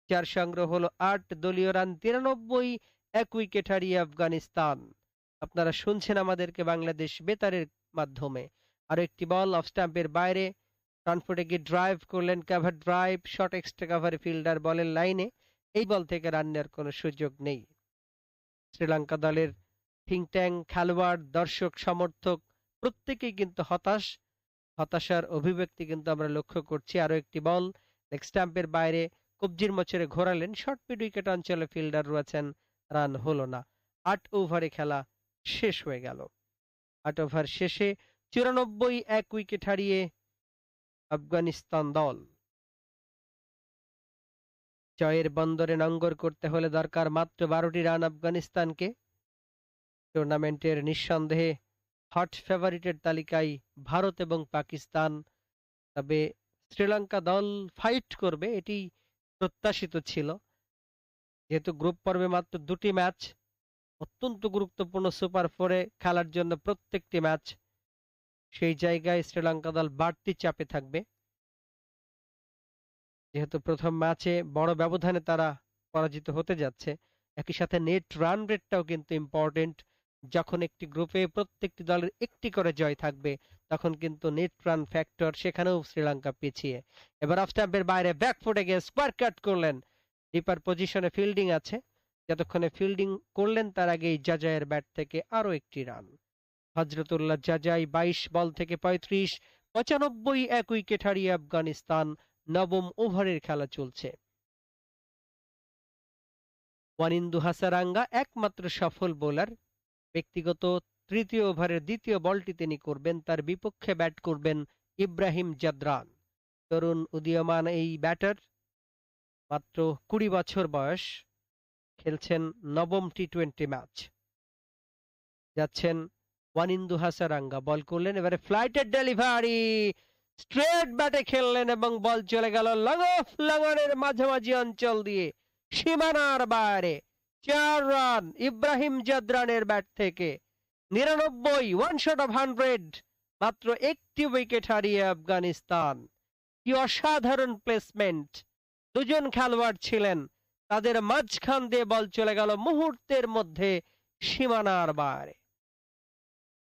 যার সংগ্রহ হলো 8 দলীয় রান। 93 এক উইকেট হারিয়ে আফগানিস্তান। আপনারা শুনছেন আমাদেরকে বাংলাদেশ বেতারের মাধ্যমে। আরো একটি বল অফ স্টাম্পের বাইরে, ফ্রন্টফুটে গিয়ে ড্রাইভ করলেন, কভার ড্রাইভ, শর্ট এক্সট্রা কভারে ফিল্ডার বলের লাইনে। এই বল থেকে রান নেওয়ার কোনো সুযোগ নেই। শ্রীলঙ্কা দলের থিঙ্ক ট্যাঙ্ক, খেলোয়াড়, দর্শক, সমর্থক প্রত্যেকেই কিন্তু হতাশার অভিব্যক্তি কিন্তু আমরা লক্ষ্য করছি। আরো একটি বল লেগ স্টাম্পের বাইরে কবজির মোচরে ঘোরালেন, শর্ট মিড উইকেট অঞ্চলে ফিল্ডার রয়েছেন, রান হলো না। 8 ওভারে খেলা শেষ হয়ে গেল। 8 ওভার শেষে 94 এক উইকেট হারিয়ে আফগানিস্তান দল। জয়ের বন্দরে নঙ্গর করতে হলে দরকার মাত্র 12টি রান আফগানিস্তানকে। টুর্নামেন্টের নিঃসন্দেহে হট ফেভারিটের তালিকায় ভারত এবং পাকিস্তান, তবে শ্রীলঙ্কা দল ফাইট করবে এটি প্রত্যাশিত ছিল। যেহেতু গ্রুপ পর্বে মাত্র 2টি ম্যাচ, অত্যন্ত গুরুত্বপূর্ণ সুপার 4-এ খেলার জন্য প্রত্যেকটি ম্যাচ, সেই জায়গায় শ্রীলঙ্কা দল বাড়তি চাপে থাকবে। যেহেতু প্রথম ম্যাচে বড় ব্যবধানে তারা পরাজিত হতে যাচ্ছে, একই সাথে নেট রান রেটটাও কিন্তু ইম্পর্টেন্ট। যখন একটি গ্রুপে প্রত্যেকটি দলের একটি করে জয় থাকবে তখন কিন্তু নেট রান ফ্যাক্টর সেখানেও শ্রীলঙ্কা পিছিয়ে। এবার অফ স্ট্যাম্পের বাইরে ব্যাকফুটে গিয়ে স্কোয়ার কাট করলেন, ডিপার পজিশনে ফিল্ডিং আছে, যতক্ষণে ফিল্ডিং করলেন তার আগেই জাজায়ের ব্যাট থেকে আরো একটি রান। হজরতুল্লাহ জাজাই 22 বল থেকে 35, 95 এক উইকেট হারিয়ে আফগানিস্তান। নবম ওভারের খেলা চলছে। ওয়ানিন্দু হাসারাঙ্গা একমাত্র সফল বোলার। ব্যক্তিগত তৃতীয় ওভারের দ্বিতীয় বলটি তিনি করবেন, তার বিপক্ষে ব্যাট করবেন ইব্রাহিম জাদরান। তরুণ উদীয়মান এই ব্যাটার, মাত্র 20 বছর বয়স, খেলছেন নবম টি20 ম্যাচ। যাচ্ছেন ওয়ানিন্দু হাসারাঙ্গা, বল করলেন, এবারে ফ্লাইটের ডেলিভারি, স্ট্রেট ব্যাটে খেললেন এবং বল চলে গেল লং অফ লাগানের মাঝামাঝি অঞ্চল দিয়ে সীমানার বাইরে। 4 রান ইব্রাহিম জাদরানের ব্যাট থেকে। 99, 1 শট অফ 100, মাত্র একটি উইকেট হারিয়ে আফগানিস্তান। কি অসাধারণ প্লেসমেন্ট! দুজন খেলোয়াড় ছিলেন, তাদের মাঝখান দিয়ে বল চলে গেল মুহূর্তের মধ্যে সীমানার বাইরে।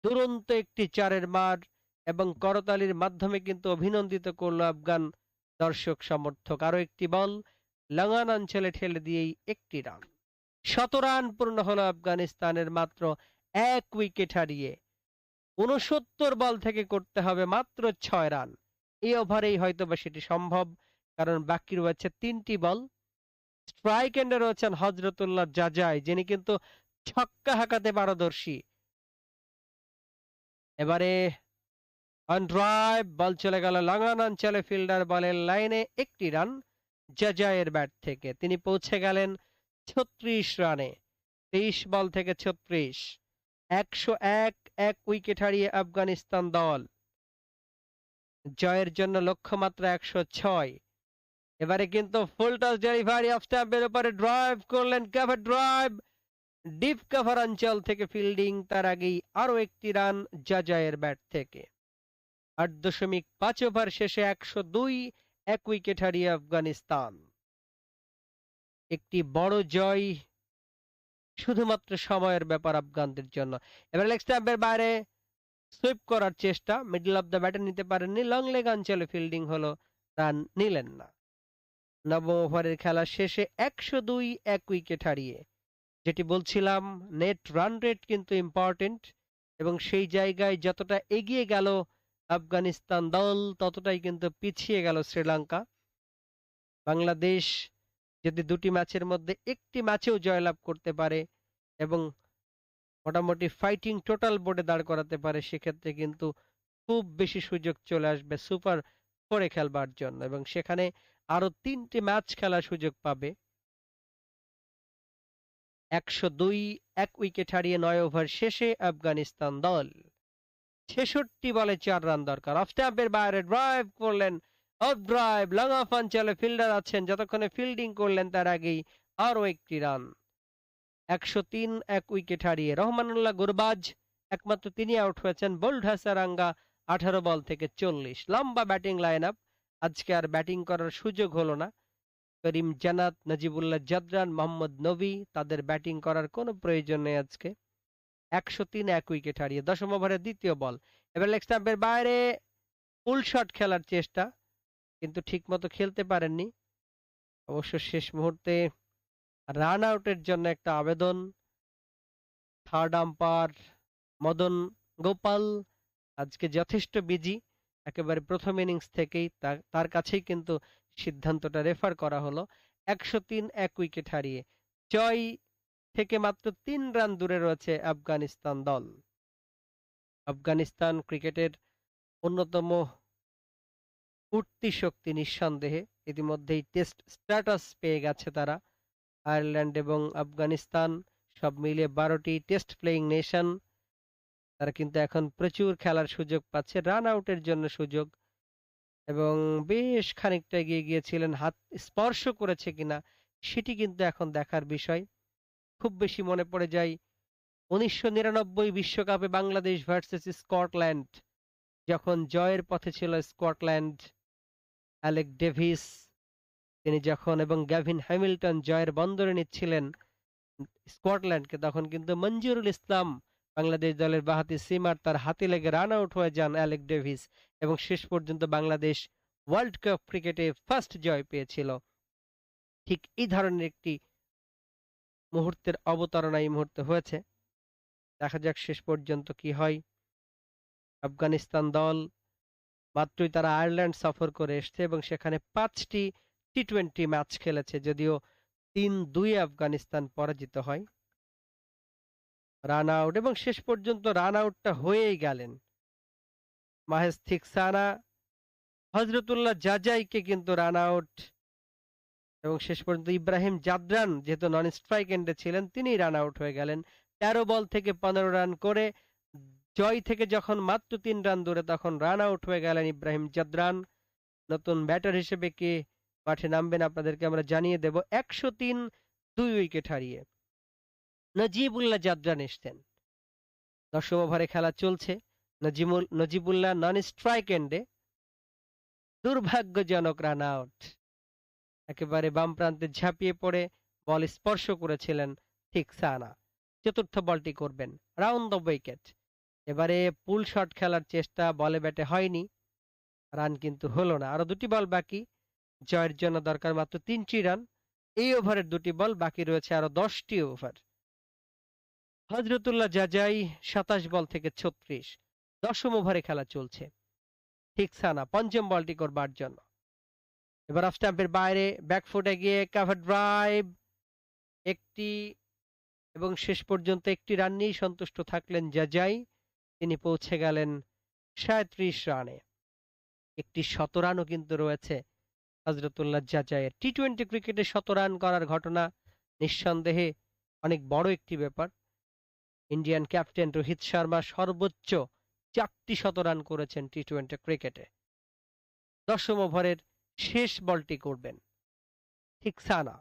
দুরন্ত একটি 4-এর মার এবং করতালির মাধ্যমে কিন্তু অভিনন্দিত করলো আফগান দর্শক সমর্থক। আরো একটি বল লাগান অঞ্চলে ঠেলে দিয়েই একটি রান। 100 রান পূর্ণ হলো আফগানিস্তানের মাত্র এক উইকেট হারিয়ে। 69 বল থেকে করতে হবে মাত্র 6 রান। এই ওভারেই হয়তোবা সেটি সম্ভব, কারণ বাকি রয়েছে 3টি বল। স্ট্রাইক এন্ডে রয়েছেন হজরতুল্লাহ জাজাই, যিনি কিন্তু ছক্কা হাঁকাতে পারদর্শী। এবারে অন ড্রাইভ, বল চলে গেল লাগান অঞ্চলে, ফিল্ডার বলের লাইনে, একটি রান জাজায়ের ব্যাট থেকে। তিনি পৌঁছে গেলেন 36 রানে, 23 বল থেকে 36। 101 এক উইকেট হারিয়ে আফগানিস্তান দল। জয়ের জন্য লক্ষ্যমাত্রা 106। এবারে কিন্তু ফুল টস ডেলিভারি, অফ স্ট্যাম্পের উপরে ড্রাইভ করলেন, কভার ড্রাইভ, ডিপ কভার অঞ্চল থেকে ফিল্ডিং, তার আগেই আরো একটি রান জাজায়ের ব্যাট থেকে। 8.5 ওভার শেষে 102 এক উইকেট হারিয়ে আফগানিস্তান। একটি বড় জয়, শুধুমাত্র সময়ের ব্যাপার আফগানদের জন্য। এবার লেগ স্ট্যাম্পের বাইরে সুইপ করার চেষ্টা, মিডল অফ দ্য ব্যাটে নিতে পারেননি, লং লেগ অঞ্চলে ফিল্ডিং হলো, রান নিলেন না। নবম ওভারের খেলা শেষে 102 এক উইকেট হারিয়ে, যেটি বলছিলাম নেট রান রেট কিন্তু ইম্পর্টেন্ট, এবং সেই জায়গায় যতটা এগিয়ে গেল আফগানিস্তান দল ততটাই কিন্তু পিছিয়ে গেল শ্রীলঙ্কা। বাংলাদেশ যদি 2টি ম্যাচের মধ্যে একটি ম্যাচেও জয়লাভ করতে পারে এবং মোটামুটি ফাইটিং টোটাল বোর্ডে দাঁড় করাতে পারে, সেক্ষেত্রে কিন্তু খুব বেশি সুযোগ চলে আসবে সুপার 4-এ খেলবার জন্য, এবং সেখানে আরো 3টি ম্যাচ খেলার সুযোগ পাবে। 102 এক উইকেট হারিয়ে 9 ওভার শেষে আফগানিস্তান দল। 66 বলে 4 রান দরকার। অফ স্ট্যাম্পের বাইরে ড্রাইভ করলেন, অফ ড্রাইভ, লং অফ অঞ্চলে ফিল্ডার আছেন, যতক্ষণে ফিল্ডিং করলেন তার আগেই আরো একটি রান। 103 এক উইকেট হারিয়ে রহমানুল্লাহ গুরবাজ একমাত্র তিনি আউট হয়েছেন। বোল্ড হাসারাঙ্গা 18 বল থেকে 40। লম্বা ব্যাটিং লাইন আপ, আজকে আর ব্যাটিং করার সুযোগ হলো না। করিম জানাত, নাজিবুল্লাহ জাদরান, মোহাম্মদ নবী, তাদের ব্যাটিং করার কোনো প্রয়োজন নেই আজকে। 103 এক উইকেট হারিয়ে 10ম ওভারের দ্বিতীয় বল। এবার লেগ স্ট্যাম্পের বাইরে ফুল শট খেলার চেষ্টা, কিন্তু ঠিক মতো খেলতে পারেননি। অবশ্য শেষ মুহূর্তে রান আউটের জন্য একটা আবেদন। থার্ড আম্পায়ার মদন গোপাল আজকে যথেষ্ট বিজি, একেবারে প্রথম ইনিংস থেকেই তার কাছেই কিন্তু সিদ্ধান্তটা রেফার করা হলো। 103 এক উইকেট হারিয়ে জয় থেকে মাত্র 3 রান দূরে রয়েছে আফগানিস্তান দল। আফগানিস্তান ক্রিকেটের অন্যতম উঠতি শক্তি নিঃসন্দেহে। ইতিমধ্যেই টেস্ট স্ট্যাটাস পেয়ে গেছে তারা। আয়ারল্যান্ড এবং আফগানিস্তান সব মিলিয়ে 12টি টেস্ট প্লেয়িং নেশন। তারা কিন্তু এখন প্রচুর খেলার সুযোগ পাচ্ছে, রান আউটের জন্য সুযোগ, এবং বেশ খানিকটা এগিয়ে গিয়েছিলেন। হাত স্পর্শ করেছে কিনা সেটি কিন্তু এখন দেখার বিষয়। খুব বেশি মনে পড়ে যায় 1999 বিশ্বকাপে বাংলাদেশ ভার্সেস স্কটল্যান্ড, যখন জয়ের পথে ছিল স্কটল্যান্ড। অ্যালেক ডেভিস তিনি যখন এবং গ্যাভিন হ্যামিল্টন জয়ের বন্দরে নিচ্ছিলেন স্কটল্যান্ডকে, তখন কিন্তু মঞ্জুরুল ইসলাম বাংলাদেশ দলের বাহাতি সিমার তার হাতে লেগে রান আউট হয়ে যান অ্যালেক ডেভিস, এবং শেষ পর্যন্ত বাংলাদেশ ওয়ার্ল্ড কাপ ক্রিকেটে ফার্স্ট জয় পেয়েছিল। ঠিক এই ধরনের একটি মুহূর্তের অবতারণা এই মুহূর্তে হয়েছে। দেখা যাক শেষ পর্যন্ত কি হয়। আফগানিস্তান দল মাত্রই তারা আয়ারল্যান্ড সফর করে এসছে এবং সেখানে 5টি টি-20 ম্যাচ খেলেছে, যদিও 3-2 আফগানিস্তান পরাজিত হয়। রান আউট, এবং শেষ পর্যন্ত রান আউটটা হয়েই গেলেন। মাহেশ থিকসানা হজরতুল্লাহ জাজাইকে কিন্তু রান আউট, এবং শেষ পর্যন্ত ইব্রাহিম জাদরান যেহেতু নন স্ট্রাইক এন্ডে ছিলেন তিনি রান আউট হয়ে গেলেন। 13 বল থেকে 15 রান করে জয় থেকে যখন মাত্র 3 রান দূরে, তখন রান আউট হয়ে গেলেন ইব্রাহিম জাদরান। নতুন ব্যাটার হিসেবে কে মাঠে নামবেন আপনাদেরকে আমরা জানিয়ে দেব। 103 2 উইকেট হারিয়ে নজিবুল্লাহ জাদরান এসছেন। 10ম ওভারে খেলা চলছে। নজিবুল্লাহ নন স্ট্রাইক এন্ডে, দুর্ভাগ্যজনক রান আউট। একেবারে বাম প্রান্তে ঝাঁপিয়ে পড়ে বল স্পর্শ করেছিলেন থিকসানা। চতুর্থ বলটি করবেন রাউন্ড দ্য উইকেট। এবারে পুল শট খেলার চেষ্টা, বলে ব্যাটে হয়নি, রান কিন্তু হলো না। আরো 2টি বল বাকি, জয়ের জন্য দরকার মাত্র 3টি রান। এই ওভারের 2টি বল বাকি রয়েছে, আরো 10টি ওভার। হজরতুল্লাহ জাজাই 27 বল থেকে 36। 10ম ওভারে খেলা চলছে। থিকসানা 5ম বলটি করবার জন্য। এবার অফ স্টাম্পের বাইরে ব্যাকফুটে গিয়ে কাভার ড্রাইভ, একটি, এবং শেষ পর্যন্ত একটি রান নিয়েই সন্তুষ্ট থাকলেন জাজাই। তিনি পৌঁছে গেলেন 37 রানে। একটি শতরানও কিন্তু রয়েছে হজরতুল্লাহ জাজাইয়ের। টি-20 ক্রিকেটে 100 রান করার ঘটনা নিঃসন্দেহে অনেক বড় একটি ব্যাপার। ইন্ডিয়ান ক্যাপ্টেন রোহিত শর্মা সর্বোচ্চ 4টি 100 রান করেছেন টি-20 ক্রিকেটে। 10ম ওভারের শেষ বলটি করবেন থিকসানা।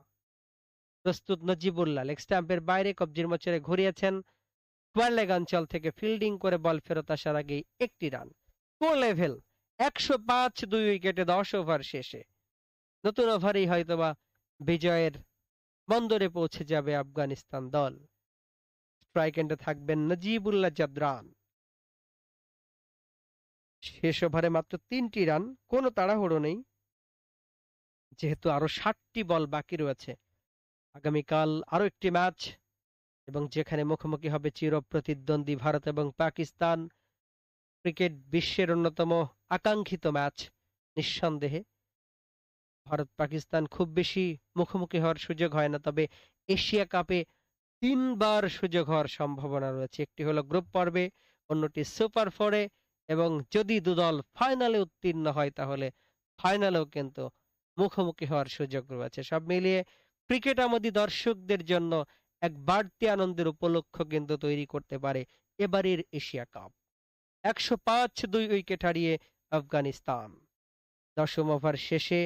প্রস্তুত নজিবুল্লাহ, লেগ স্ট্যাম্পের বাইরে কবজির মোচরে ঘুরিয়েছেন। স্কোয়ার লেগ অঞ্চল থেকে ফিল্ডিং করে বল ফেরত আসার আগেই একটি রান। স্কোর লেভেল 105 2 উইকেটে 10 ওভার শেষে। নতুন ওভারেই হয়তোবা বিজয়ের বন্দরে পৌঁছে যাবে আফগানিস্তান দল। স্ট্রাইক এন্ডে থাকবেন নজিবুল্লাহ জাদরান। শেষ ওভারে মাত্র 3টি রান, কোনো তাড়াহুড়ো নেই, যেহেতু আরো 60টি বল বাকি রয়েছে। আগামীকাল আরো একটি ম্যাচ, এবং যেখানে মুখোমুখি হবে চির প্রতিদ্বন্দ্বী ভারত এবং পাকিস্তান। ক্রিকেট বিশ্বের অন্যতম আকাঙ্ক্ষিত ম্যাচ নিঃসন্দেহে। ভারত পাকিস্তান খুব বেশি মুখোমুখি হওয়ার সুযোগ হয় না, তবে এশিয়া কাপে 3 বার সুযোগ হওয়ার সম্ভাবনা রয়েছে। একটি হলো গ্রুপ পর্বে, অন্যটি সুপার 4-এ, এবং যদি দুদল ফাইনালে উত্তীর্ণ হয় তাহলে ফাইনালেও কিন্তু মুখোমুখি হওয়ার সুযোগ রয়েছে। সব মিলিয়ে ক্রিকেট আমাদের দর্শকদের জন্য এক বাড়তি আনন্দের উপলক্ষ কিন্তু তৈরি করতে পারে এবারের এশিয়া কাপ। 105 2 উইকেট হারিয়ে আফগানিস্তান। 10ম ওভার শেষে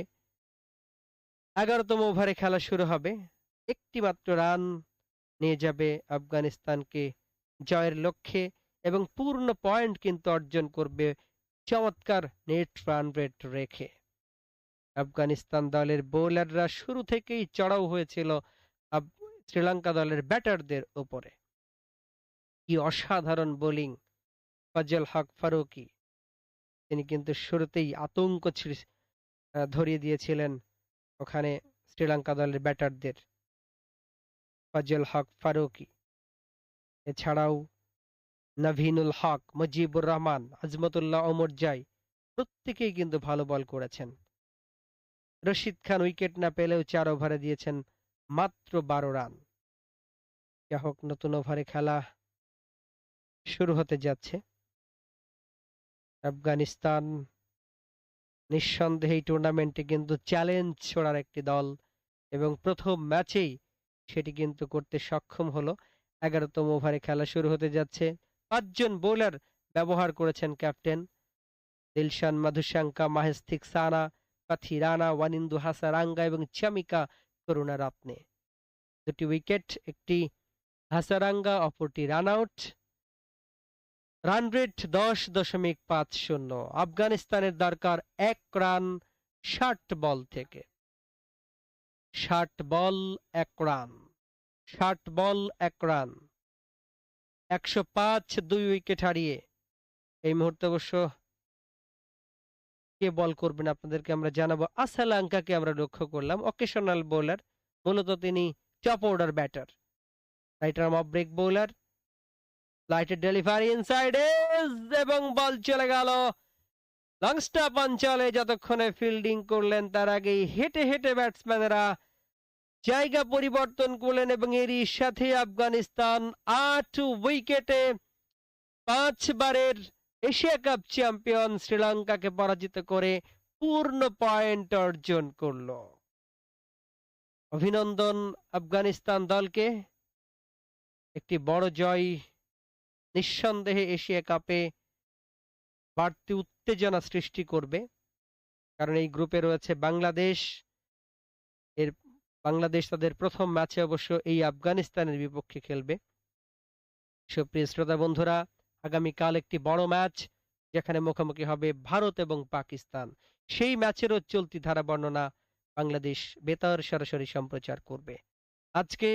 11তম ওভারে খেলা শুরু হবে। একটি মাত্র রান নিয়ে যাবে আফগানিস্তানকে জয়ের লক্ষ্যে, এবং পূর্ণ পয়েন্ট কিন্তু অর্জন করবে চমৎকার নেট রান রেট রেখে। আফগানিস্তান দলের বোলাররা শুরু থেকেই চড়াও হয়েছিল শ্রীলঙ্কা দলের ব্যাটারদের উপরে। কি অসাধারণ বোলিং ফজল হক ফারুকি, তিনি কিন্তু শুরুতেই আতঙ্ক ধরিয়ে দিয়েছিলেন ওখানে শ্রীলঙ্কা দলের ব্যাটারদের। ফজল হক ফারুকি, এছাড়াও নভীনুল-হক, মুজিবুর রহমান, আজমতুল্লাহ ওমরজাই প্রত্যেকেই কিন্তু ভালো বল করেছেন। রশিদ খান উইকেট না পেলেও 4 ওভারে দিয়েছেন মাত্র 12 রান। যা হোক, নতুন ওভারে খেলা শুরু হতে যাচ্ছে। আফগানিস্তান নিঃসন্দেহে এই টুর্নামেন্টে কিন্তু চ্যালেঞ্জ ছোড়ার একটি দল এবং প্রথম ম্যাচেই সেটি কিন্তু করতে সক্ষম হলো। 11তম ওভারে খেলা শুরু হতে যাচ্ছে। 5 জন বোলার ব্যবহার করেছেন ক্যাপ্টেন দিলশান, মধুশাঙ্কা, মাহেশ, থিকসানা, পাথিরানা, ওয়ানিন্দু, হাসারাঙ্গা এবং চামিকা করুণারত্নে। 2টি উইকেট, একটি হাসারাঙ্গা, অপরটি রান আউট। Run rate 10.50। আফগানিস্তানের দরকার 1 রান 60 বল থেকে। 60 বল 1 রান, 60 বল 1 রান, 105 2 উইকেট হারিয়ে। এই মুহূর্তে অবশ্য কে বল করবেন আপনাদেরকে আমরা জানাবো। আসালাঙ্কাকে আমরা লক্ষ্য করলাম, অকেশনাল বোলার, মূলত তিনি top order batter, right arm off break bowler. লাইটের ডেলিভারি ইনসাইড এবং বল চলে গেল লং স্টপ অঞ্চলে। যতক্ষণে ফিল্ডিং করলেন তার আগেই হেঁটে হেঁটে ব্যাটসম্যানেরা জায়গা পরিবর্তন করলেন এবং এরই সাথে আফগানিস্তান 8 উইকেটে 5 বারের এশিয়া কাপ চ্যাম্পিয়ন শ্রীলঙ্কাকে পরাজিত করে পূর্ণ পয়েন্ট অর্জন করল। অভিনন্দন আফগানিস্তান দলকে, একটি বড় জয় নিঃসন্দেহে এশিয়া কাপে বাড়তি উত্তেজনা সৃষ্টি করবে, কারণ এই গ্রুপে রয়েছে বাংলাদেশ। বাংলাদেশ তাদের প্রথম ম্যাচে অবশ্য এই আফগানিস্তানের বিপক্ষে খেলবে। সুপ্রিয় শ্রোতা বন্ধুরা, আগামীকাল একটি বড় ম্যাচ যেখানে মুখোমুখি হবে ভারত এবং পাকিস্তান। সেই ম্যাচেরও চলতি ধারা বর্ণনা বাংলাদেশ বেতার সরাসরি সম্প্রচার করবে। আজকে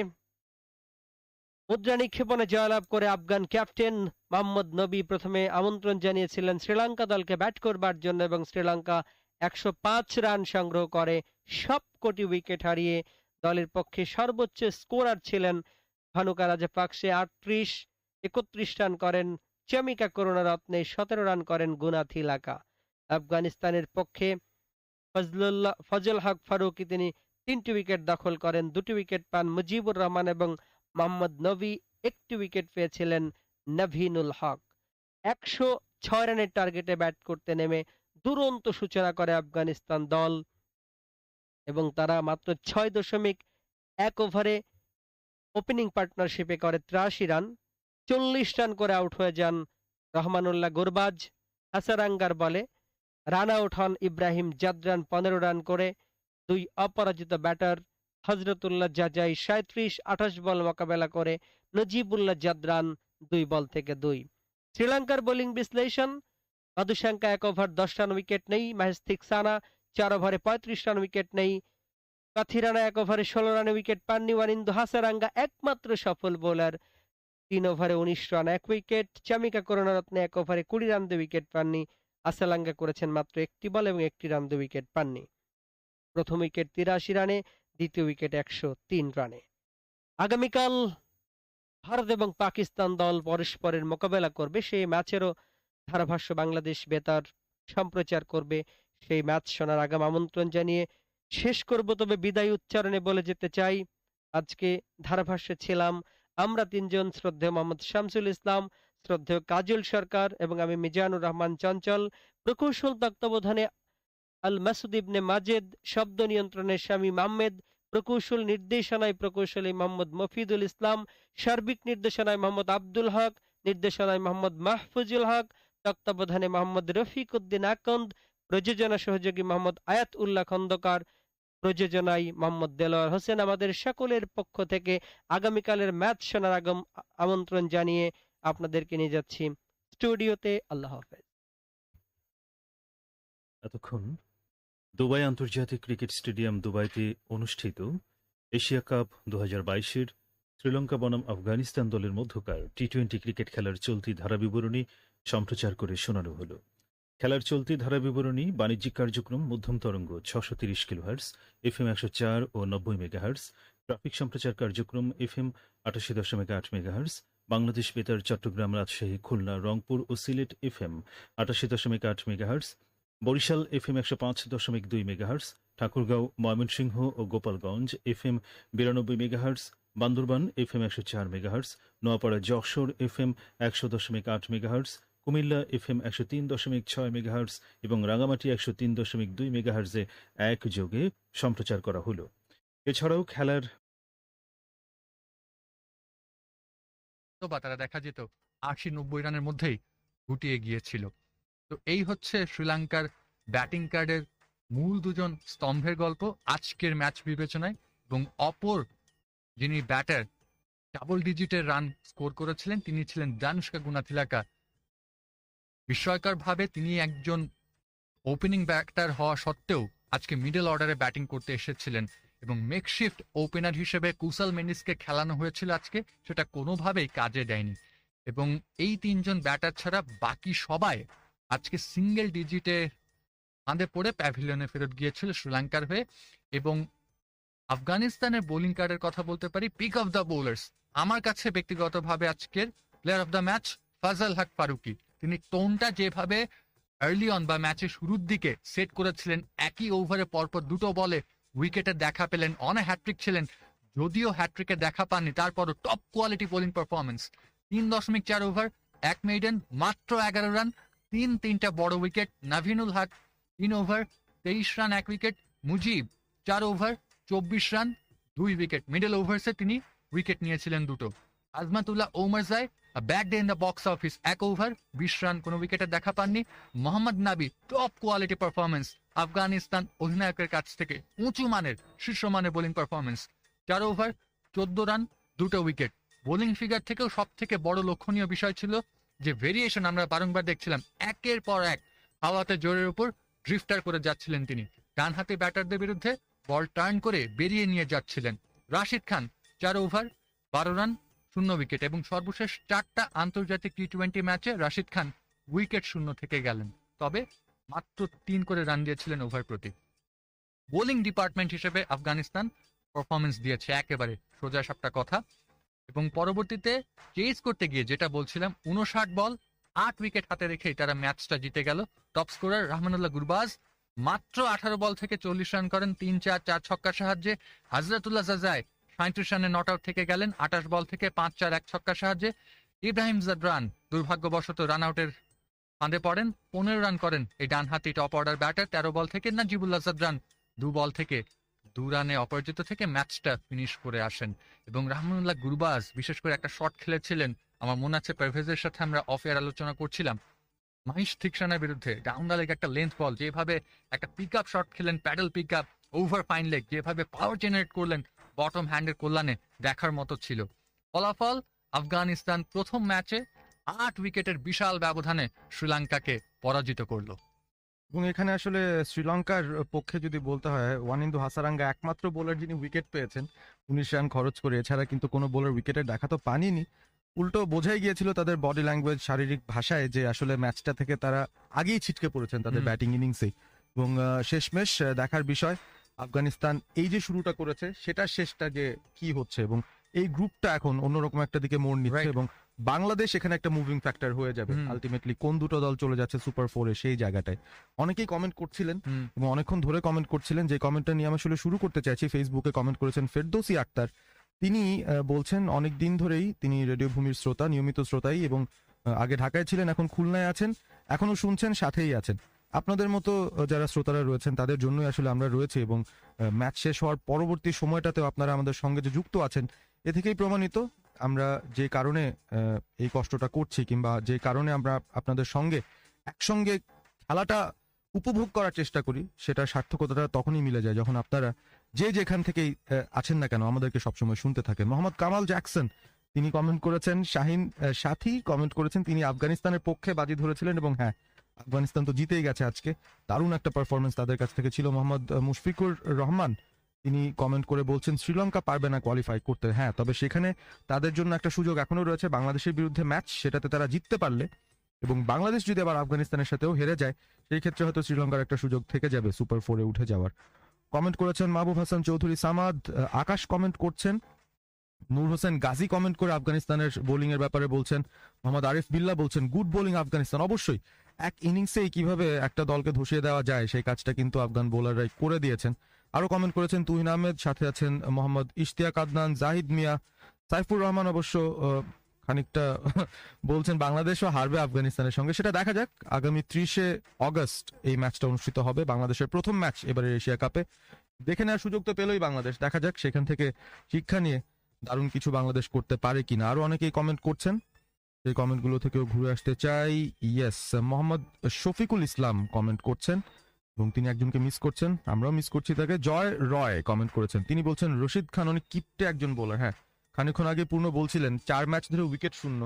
মুদ্রা নিক্ষেপণে জয়লাভ করে আফগান ক্যাপ্টেন মোহাম্মদ নবী প্রথমে আমন্ত্রণ জানিয়েছিলেন শ্রীলঙ্কা দলকে ব্যাট করবার জন্য এবং শ্রীলঙ্কা 105 রান সংগ্রহ করে সবকটি উইকেট হারিয়ে দলের পক্ষে সর্বোচ্চ স্কোরার ছিলেন ভানুকা রাজাপাকসে 31 রান করেন, চামিকা করুণারত্নে 17 রান করেন গুনাথিলাকা। আফগানিস্তানের পক্ষে ফজল হক ফারুকি তিনি 3টি উইকেট দখল করেন, 2টি উইকেট পান মুজিবুর রহমান এবং মোহাম্মদ নবী 1টি উইকেট পেয়েছিলেন নভীনুল-হক। 106 রানের টার্গেটে ব্যাট করতে নেমে দুরন্ত সূচনা করে আফগানিস্তান দল এবং তারা মাত্র 6.1 ওভারে ওপেনিং পার্টনারশিপে করে 83 রান। 40 রান করে আউট হয়ে যান রহমানুল্লাহ গুরবাজ হাসারাঙ্গার বলে। রান আউট হন ইব্রাহিম জাদরান 15 রান করে। 2 অপরাজিত ব্যাটার হজরতুল্লাহ জাজাই 37-28 বল মোকাবেলা করে নজিবুল্লাহ জাদরান 2 বল থেকে 2। শ্রীলঙ্কার বোলিং বিশ্লেষণ: মধুশাঙ্কা 1 ওভার 10 রান উইকেট নেই, মাহেশ থিকসানা 4 ওভারে 35 রান উইকেট নেই, পাথিরানা 1 ওভারে 16 রানে উইকেট পাননি, ওয়ানিন্দু হাসারাঙ্গা একমাত্র সফল বোলার 3 ওভারে 19 রান 1 উইকেট, চামিকা করুণারত্নে 1 ওভারে 20 রান 2 উইকেট পাননি, আসালাঙ্কা করেছেন মাত্র 1টি বল এবং 1টি রান 2 উইকেট পাননি। প্রথম উইকেট 83 রানে, দ্বিতীয় উইকেট 103 রানে। আগামীকাল ভারত এবং পাকিস্তান দল পরস্পরের মোকাবেলা করবে, সেই ম্যাচেরও ধারাভাষ্য বাংলাদেশ বেতার সম্প্রচার করবে। সেই ম্যাচ শোনার আগাম আমন্ত্রণ জানিয়ে শেষ করব, তবে বিদায় উচ্চারণে বলে যেতে চাই আজকে ধারাভাষ্যে ছিলাম আমরা 3 জন, শ্রদ্ধেয় মোহাম্মদ শামসুল ইসলাম, শ্রদ্ধেয় কাজল সরকার এবং আমি মিজানুর রহমান চঞ্চল। প্রকৌশল তত্ত্বাবধানে আল মাসুদ ইবনে মাজেদ, শব্দ নিয়ন্ত্রণে শামীম আহমেদ, প্রকৌশল নির্দেশনায় প্রকৌশলী মোহাম্মদ মফিদুল ইসলাম, সার্বিক নির্দেশনায় মোহাম্মদ আব্দুল হক, নির্দেশনায় মোহাম্মদ মাহফুজুল হক, তত্ত্বাবধানে মোহাম্মদ রফিক উদ্দিন আকন্দ, প্রযোজনা সহযোগী মোহাম্মদ আয়াত উল্লাহ খন্দকার, প্রযোজনায় মোহাম্মদ দেলোয়ার হোসেন। আমাদের সকলের পক্ষ থেকে আগামীকালের ম্যাচ শোনার আমন্ত্রণ জানিয়ে আপনাদেরকে নিয়ে যাচ্ছি স্টুডিওতে। আল্লাহ হাফেজ। এতক্ষণ দুবাই আন্তর্জাতিক ক্রিকেট স্টেডিয়াম দুবাইতে অনুষ্ঠিত এশিয়া কাপ 2022-এর শ্রীলঙ্কা বনাম আফগানিস্তান দলের মধ্যকার টি-20 ক্রিকেট খেলার চলতি ধারাবিবরণী সম্প্রচার করে শোনানো হলো। খেলার চলতি ধারাবিবরণী বাণিজ্যিক কার্যক্রম মধ্যম তরঙ্গ 630 কিলোহার্টজ, FM 104 ও 90 মেগাহার্টজ, ট্রাফিক সম্প্রচার কার্যক্রম FM 88.8 মেগাহার্টজ, বাংলাদেশ বেতার চট্টগ্রাম, রাজশাহী, খুলনা, রংপুর ও Sylhet FM 88.8 megahertz, Barishal FM 105.2 megahertz, Thakurgaon, Mymensingh ও Gopalganj FM 92 megahertz, Bandarban FM 104 megahertz, Noapara, Jessore FM 100.8 megahertz, Comilla FM 103.6 megahertz এবং রাঙামাটি 103.2 মেগাহার্জে একযোগে সম্প্রচার করা হলো। এছাড়াও খেলার তারা দেখা যেত 80-90 রানের মধ্যেই গুটিয়ে গিয়েছিল। তো এই হচ্ছে শ্রীলঙ্কার ব্যাটিং কার্ডের মূল দুজন স্তম্ভের গল্প আজকের ম্যাচ বিবেচনায়। এবং অপর যিনি ব্যাটার ডাবল ডিজিটের রান স্কোর করেছিলেন তিনি ছিলেন দানুষ্কা গুনাথিলাকা। বিস্ময়করভাবে তিনি একজন ওপেনিং ব্যাটার হওয়া সত্ত্বেও আজকে মিডল অর্ডারে ব্যাটিং করতে এসেছিলেন এবং মেকশিফট ওপেনার হিসেবে কুসাল মেন্ডিসকে খেলানো হয়েছিল আজকে, সেটা কোনোভাবেই কাজে দেয়নি। এবং এই তিনজন ব্যাটার ছাড়া বাকি সবাই আজকে সিঙ্গেল ডিজিটে ফাঁদে পড়ে প্যাভিলিয়নে ফেরত গিয়েছিল শ্রীলঙ্কার হয়ে। এবং আফগানিস্তানের বোলিং কার্ডের কথা বলতে পারি, পিক অফ দ্য বোলার্স আমার কাছে ব্যক্তিগতভাবে আজকের প্লেয়ার অফ দ্য ম্যাচ ফাজল হক ফারুকি। তিনি টোনটা যেভাবে আর্লি অন বা ম্যাচের শুরুর দিকে সেট করেছিলেন, একই ওভারে পরপর দুটো বলে উইকেটের দেখা পেলেন, অন হ্যাট্রিক ছিলেন, যদিও হ্যাট্রিকের দেখা পাননি তারপরও top quality bowling performance. 3.4 over 1 maiden, মাত্র 11 রান, 3টা বড় wicket. Naveen-ul-Haq 3 over 23 run 1 wicket. Mujib 4 over 24 run 2 wicket. Middle ওভার্সে তিনি উইকেট নিয়েছিলেন দুটো। Azmatullah Omarzai back day in the box office 1 over 20 run, কোনো উইকেটের দেখা পাননি। মোহাম্মদ নাবি টপ কোয়ালিটি পারফরমেন্স, আফগানিস্তান অধিনায়কের কাছ থেকে উঁচু মানের শীর্ষমানের বোলিং পারফরমেন্স। 4 ওভার 14 রান 2টো উইকেট। বোলিং ফিগার থেকেও সব থেকে বড় লক্ষণীয় বিষয় ছিল যে ভেরিয়েশন আমরা বারংবার দেখছিলাম, একের পর এক হাওয়াতে জোরের উপর ড্রিফটার করে যাচ্ছিলেন তিনি। ডানহাতি ব্যাটারদের বিরুদ্ধে বল টার্ন করে বেরিয়ে নিয়ে যাচ্ছিলেন। Rashid Khan 4 over 12 run 0 wicket. এবং সর্বশেষ 4টা আন্তর্জাতিক টি-20 ম্যাচে রাশিদ খান উইকেট শূন্য থেকে গেলেন, তবে মাত্র 3 করে রান দিয়েছিলেন ওভার প্রতি। বোলিং ডিপার্টমেন্ট হিসেবে আফগানিস্তান পারফরমেন্স দিয়েছে একেবারে সোজা সাপটা কথা। এবং পরবর্তীতে চেজ করতে গিয়ে যেটা বলছিলাম, 59 বল 8 উইকেট হাতে রেখেই তারা ম্যাচটা জিতে গেল। টপ স্কোরার রহমানুল্লাহ গুরবাজ মাত্র 18 বল থেকে 40 রান করেন 3-4 ছক্কার সাহায্যে। হযরতুল্লাহ জাজাই 37 রানে নট আউট থেকে গেলেন 28 বল থেকে 5-4 ছক্কার সাহায্যে। ইব্রাহিম জাদরান দুর্ভাগ্যবশত রান আউটের ফাঁদে পড়েন, 15 রান করেন এই ডানহাতি টপ অর্ডার ব্যাটার 13 বল থেকে। নাজিবুল্লাহ জাদরান 2 বল থেকে 2 রানে অপরাজিত থেকে ম্যাচটা ফিনিশ করে আসেন। এবং রহমানুল্লাহ গুরবাজ বিশেষ করে একটা শট খেলেছিলেন, আমার মনে আছে পারভেজের সাথে আমরা অফ এয়ার আলোচনা করছিলাম, মাহিশ থিকশানার বিরুদ্ধে ডাউন দ্য লেগ একটা লেন্থ বল, যেভাবে একটা পিক আপ শট খেলেন, paddle pick up over fine leg, যেভাবে পাওয়ার জেনারেট করলেন বটম হ্যান্ডের কল্যাণে, দেখার মতো ছিল। ফলাফল আফগানিস্তান প্রথম ম্যাচে 8 উইকেটের বিশাল ব্যবধানে শ্রীলঙ্কাকে পরাজিত করলো। এবং এখানে আসলে শ্রীলঙ্কার পক্ষে যদি বলতে হয়, ওয়ানিন্দু হাসারাঙ্গা একমাত্র বোলার যিনি উইকেট পেয়েছেন 19 রান খরচ করে, এছাড়া কিন্তু কোনো বোলার উইকেটের দেখা তো পানিনি। উল্টো বোঝাই গিয়েছিল তাদের বডি ল্যাঙ্গুয়েজ, শারীরিক ভাষায়, যে আসলে ম্যাচটা থেকে তারা আগেই ছিটকে পড়েছেন তাদের ব্যাটিং ইনিংসেই। এবং শেষমেশ দেখার বিষয়, আফগানিস্তান এই যে শুরুটা করেছে সেটার শেষটা যে কি হচ্ছে, এবং এই গ্রুপটা এখন অন্যরকম একটা দিকে মোড় নিচ্ছে এবং বাংলাদেশ এখানে একটা মুভিং ফ্যাক্টর হয়ে যাবে আলটিমেটলি। কোন দুটো দল চলে যাচ্ছে সুপার 4-এ সেই জায়গাটায় অনেকেই কমেন্ট করছিলেন এবং অনেকক্ষণ ধরে কমেন্ট করছিলেন। যে কমেন্টটা নিয়ে আমি আসলে শুরু করতে চাইছি, ফেসবুকে কমেন্ট করেছেন ফেরদৌসি আক্তার। তিনি বলছেন অনেক দিন ধরেই তিনি রেডিও ভূমির শ্রোতা, নিয়মিত শ্রোতাই, এবং আগে ঢাকায় ছিলেন, এখন খুলনায় আছেন, এখনো শুনছেন, সাথেই আছেন। আপনাদের মতো যারা শ্রোতারা রয়েছেন তাদের জন্যই আসলে আমরা রয়েছি, এবং ম্যাচ শেষ হওয়ার পরবর্তী সময়টাতেও আপনারা আমাদের সঙ্গে যে যুক্ত আছেন, এ থেকেই প্রমাণিত আমরা যে কারণে এই কষ্টটা করছি, কিংবা যে কারণে আমরা আপনাদের সঙ্গে একসঙ্গে খেলাটা উপভোগ করার চেষ্টা করি, সেটার সার্থকতাটা তখনই মিলে যায় যখন আপনারা যে যেখান থেকেই আছেন না কেন আমাদেরকে সবসময় শুনতে থাকেন। মোহাম্মদ কামাল জ্যাকসন তিনি কমেন্ট করেছেন, শাহিন সাথী কমেন্ট করেছেন, তিনি আফগানিস্তানের পক্ষে বাজি ধরেছিলেন, এবং হ্যাঁ আফগানিস্তান তো জিতেই গেছে আজকে, দারুণ একটা পারফরমেন্স তাদের কাছ থেকে ছিল। মোহাম্মদ মুশফিকুর রহমান তিনি কমেন্ট করে বলছেন শ্রীলঙ্কা পারবে না কোয়ালিফাই করতে। হ্যাঁ, তবে সেখানে তাদের জন্য একটা সুযোগ এখনো রয়েছে, বাংলাদেশের বিরুদ্ধে ম্যাচ, সেটাতে তারা জিততে পারলে, এবং বাংলাদেশ যদি আবার আফগানিস্তানের সাথেও হেরে যায়, সেই ক্ষেত্রে হয়তো শ্রীলঙ্কার একটা সুযোগ থেকে যাবে সুপার 4-এ উঠে যাওয়ার। কমেন্ট করেছেন মাহবুব হাসান চৌধুরী সামাদ, আকাশ কমেন্ট করছেন, নূর হোসেন গাজী কমেন্ট করে আফগানিস্তানের বোলিং এর ব্যাপারে বলছেন, মোহাম্মদ আরিফ বিল্লাহ বলছেন গুড বোলিং আফগানিস্তান। অবশ্যই এক ইনিংসেই কিভাবে একটা দলকে ধসিয়ে দেওয়া যায় সেই কাজটা কিন্তু আফগান বোলাররাই করে দিয়েছেন। আরো কমেন্ট করেছেন তুহিন আহমেদ, সাথে আছেন মোহাম্মদ ইশতিয়াক আদনান, জাহিদ মিয়া, সাইফুর রহমান অবশ্য খানিকটা বলছেন বাংলাদেশও হারবে আফগানিস্তানের সঙ্গে, সেটা দেখা যাক। আগামী 30শে অগস্ট এই ম্যাচটা অনুষ্ঠিত হবে, বাংলাদেশের প্রথম ম্যাচ এবারের এশিয়া কাপে। দেখে নেওয়ার সুযোগ তো পেলই বাংলাদেশ, দেখা যাক সেখান থেকে শিক্ষা নিয়ে দারুণ কিছু বাংলাদেশ করতে পারে কিনা। আরো অনেকেই কমেন্ট করছেন, সেই কমেন্টগুলো থেকেও ঘুরে আসতে চাই। ইয়েস, মোহাম্মদ শফিকুল ইসলাম কমেন্ট করছেন এবং তিনি একজনকে মিস করছেন, আমরাও মিস করছি তাকে। জয় রয় কমেন্ট করেছেন, তিনি বলছেন রশিদ খান অনেক কিপটে একজন বোলার। হ্যাঁ, খানিকক্ষণ আগে পূর্ণ বলছিলেন 4 ম্যাচ ধরে উইকেট শূন্য।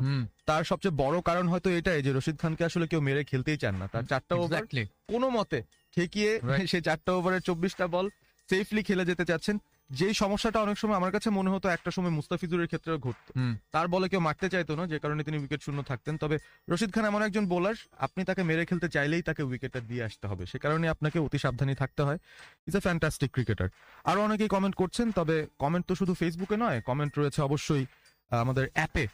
তার সবচেয়ে বড় কারণ হয়তো এটাই যে রশিদ খানকে আসলে কেউ মেরে খেলতেই চান না। তার 4টা ওভার কোনো মতে ঠেকিয়ে সেই 4টা ওভারের 24টা বল সেফলি খেলে যেতে চাচ্ছেন। যেই সমস্যাটা অনেক সময় আমার কাছে মনে হতো একটা সময় মুস্তাফিজুরের ক্ষেত্রেও ঘটতো, তার বলে কেউ মারতে চাইতো না, যে কারণে তিনি উইকেট শূন্য থাকতেন। তবে রশিদ খান এমন একজন বোলার, আপনি তাকে মেরে খেলতে চাইলেই তাকে উইকেটটা দিয়ে আসতে হবে, সে কারণে আপনাকে অতি সাবধানী থাকতে হয়। Is a fantastic cricketer. আরো অনেকেই কমেন্ট করছেন, তবে কমেন্ট তো শুধু ফেসবুকে নয়, কমেন্ট রয়েছে অবশ্যই আমাদের অ্যাপে,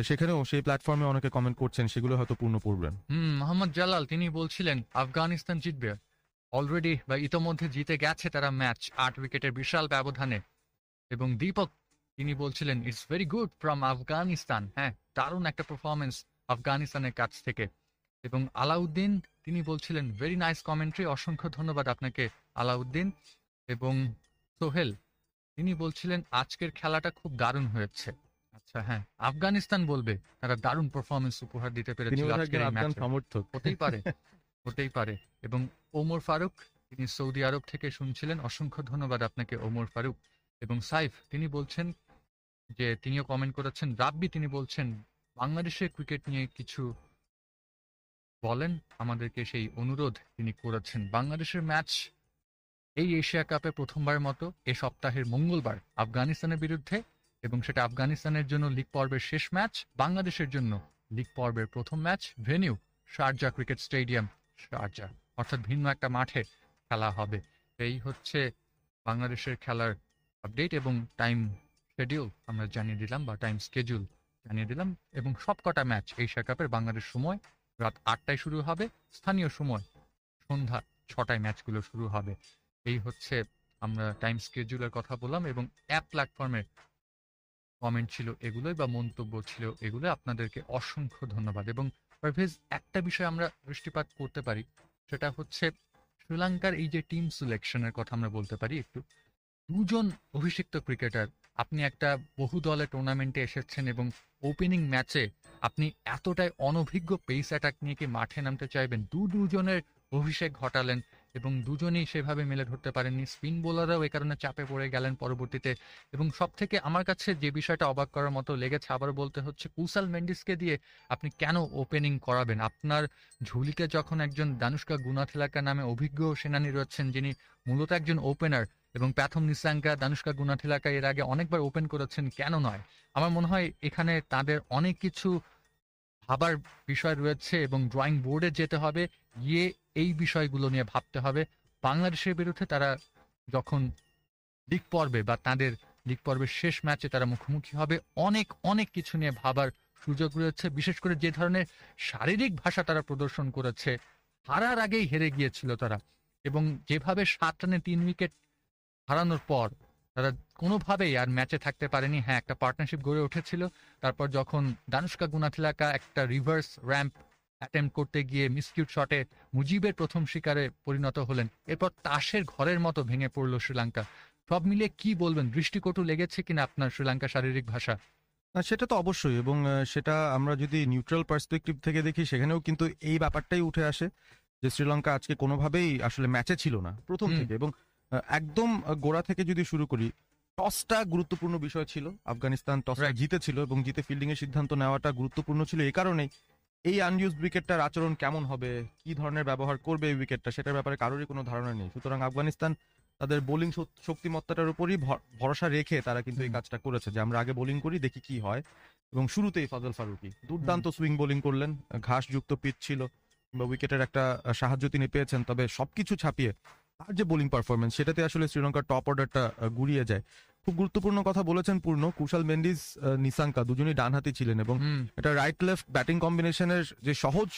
সেখানেও সেই প্ল্যাটফর্মে অনেকে কমেন্ট করছেন, সেগুলো হয়তো পূর্ণ পড়বেন। মোহাম্মদ জালাল তিনি বলছিলেন আফগানিস্তান জিতবে, অলরেডি বা ইতোমধ্যে জিতে গেছে তারা ম্যাচ 8 উইকেটের বিশাল ব্যবধানে। এবং দীপক তিনি বলছিলেন it's very good from Afghanistan. হ্যাঁ, দারুণ একটা পারফরমেন্স আফগানিস্তানের কাছ থেকে। এবং আলাউদ্দিন তিনি বলছিলেন ভেরি নাইস কমেন্ট্রি, অসংখ্য ধন্যবাদ আপনাকে আলাউদ্দিন। এবং সোহেল তিনি বলছিলেন আজকের খেলাটা খুব দারুণ হয়েছে। আচ্ছা হ্যাঁ, আফগানিস্তান বলবে তারা দারুণ পারফরমেন্স উপহার দিতে পেরেছিল আজকের এই ম্যাচে। হতেই পারে, হতেই পারে। এবং ওমর ফারুক তিনি সৌদি আরব থেকে শুনছিলেন, অসংখ্য ধন্যবাদ আপনাকে ওমর ফারুক। এবং সাইফ তিনি বলছেন যে তিনিও কমেন্ট করেছেন। রাব্বি তিনি বলছেন বাংলাদেশের ক্রিকেট নিয়ে কিছু বলেন, আমাদেরকে সেই অনুরোধ তিনি করেছেন। বাংলাদেশের ম্যাচ এই এশিয়া কাপে প্রথমবারের মতো এ সপ্তাহের মঙ্গলবার আফগানিস্তানের বিরুদ্ধে, এবং সেটা আফগানিস্তানের জন্য লিগ পর্বের শেষ ম্যাচ, বাংলাদেশের জন্য লিগ পর্বের প্রথম match. Venue Sharjah cricket stadium, Sharjah, অর্থাৎ ভিন্ন একটা মাঠে খেলা হবে। এই হচ্ছে বাংলাদেশের খেলার আপডেট এবং টাইম শিডিউল আমরা জানিয়ে দিলাম, বা টাইম স্কেডিউল জানিয়ে দিলাম। এবং সবকটা ম্যাচ এশিয়া কাপের বাংলাদেশ সময় রাত 8টায় শুরু হবে, স্থানীয় সময় সন্ধ্যা 6টায় ম্যাচগুলো শুরু হবে। এই হচ্ছে আমরা টাইম স্কেডিউলের কথা বললাম, এবং অ্যাপ প্ল্যাটফর্মের কমেন্ট ছিল এগুলোই, বা মন্তব্য ছিল এগুলো। আপনাদেরকে অসংখ্য ধন্যবাদ। এবং পারভেজ, একটা বিষয় আমরা দৃষ্টিপাত করতে পারি, সেটা হচ্ছে শ্রীলঙ্কার এই যে টিম সিলেকশনের কথা আমরা বলতে পারি একটু। 2 জন অভিষিক্ত ক্রিকেটার, আপনি একটা বহু দলে টুর্নামেন্টে এসেছেন এবং ওপেনিং ম্যাচে আপনি এতটাই অনভিজ্ঞ পেস অ্যাটাক নিয়ে কি মাঠে নামতে চাইবেন? দুজনের অভিষেক ঘটালেন এবং দুজনেই সেভাবে মেলে ধরতে পারেননি। স্পিন বোলাররাও এ কারণে চাপে পড়ে গেলেন পরবর্তীতে। এবং সব থেকে আমার কাছে যে বিষয়টা অবাক করার মতো লেগেছে, আবার বলতে হচ্ছে, কুসাল মেন্ডিসকে দিয়ে আপনি কেন ওপেনিং করাবেন? আপনার ঝুলিতে যখন একজন দানুষ্কা গুনাথিলাকা নামে অভিজ্ঞ সেনানী রয়েছেন, যিনি মূলত একজন ওপেনার, এবং প্যাথম, নিসাঙ্কা, দানুষ্কা গুনাথিলাকা এর আগে অনেকবার ওপেন করেছেন, কেন নয়? আমার মনে হয় এখানে তাদের অনেক কিছু ভাবার বিষয় রয়েছে এবং ড্রয়িং বোর্ডে যেতে হবে, গিয়ে এই বিষয়গুলো নিয়ে ভাবতে হবে। বাংলাদেশের বিরুদ্ধে তারা যখন লিগ পর্বে বা তাদের লিগ পর্বের শেষ ম্যাচে তারা মুখোমুখি হবে, অনেক অনেক কিছু নিয়ে ভাবার সুযোগ রয়েছে। বিশেষ করে যে ধরনের শারীরিক ভাষা তারা প্রদর্শন করেছে, হারার আগেই হেরে গিয়েছিল তারা, এবং যেভাবে 7 রানে 3 উইকেট হারানোর পর তারা কোনোভাবেই আর ম্যাচে থাকতে পারেনি। হ্যাঁ, একটা পার্টনারশিপ গড়ে উঠেছিল, তারপর যখন দানুষ্কা গুনাথিলাকা একটা রিভার্স র্যাম্প অ্যাটেম্প করতে গিয়ে মিসকিউট শটে মুজিবের প্রথম শিকারে পরিণত হলেন, এরপর তাসের ঘরের মতো ভেঙে পড়ল শ্রীলঙ্কা। সব মিলিয়ে কি বলবেন, দৃষ্টিকটু লেগেছে কিনা আপনার শ্রীলঙ্কা শারীরিক ভাষা? সেটা তো অবশ্যই, এবং সেটা আমরা যদি নিউট্রাল পার্সপেক্টিভ থেকে দেখি, সেখানেও কিন্তু এই ব্যাপারটাই উঠে আসে যে শ্রীলঙ্কা আজকে কোনোভাবেই আসলে ম্যাচে ছিল না প্রথম থেকে। এবং একদম গোড়া থেকে যদি শুরু করি, টসটা গুরুত্বপূর্ণ বিষয় ছিল। আফগানিস্তান টসটা জিতেছিল এবং জিতে ফিল্ডিং এর সিদ্ধান্ত নেওয়াটা গুরুত্বপূর্ণ ছিল। এই কারণেই এই আনইউজড উইকেটটার আচরণ কেমন হবে, কি ধরনের ব্যবহার করবে এই উইকেটটা, সেটার ব্যাপারে কারোরই কোনো ধারণা নেই। সুতরাং আফগানিস্তান তাদের বোলিং শক্তিমত্তাটার উপরই ভরসা রেখে তারা কিন্তু এই কাজটা করেছে, যে আমরা আগে বোলিং করি, দেখি কি হয়। এবং শুরুতেই ফাজল ফারুকি দুর্দান্ত সুইং বোলিং করলেন। ঘাসযুক্ত পিচ ছিল বা উইকেটের একটা সাহায্য তিনি পেয়েছেন, তবে সবকিছু ছাপিয়ে তার যে বোলিং পারফরমেন্স, সেটাতে আসলে শ্রীলঙ্কার টপ অর্ডারটা গুড়িয়ে যায়। খুব গুরুত্বপূর্ণ কথা বলেছেন পূর্ণ। কুশাল মেন্ডিস, নিসাঙ্কা দুজনই ডানহাতি ছিলেন, এবং এটা রাইট লেফট ব্যাটিং কম্বিনেশনের যে সহজ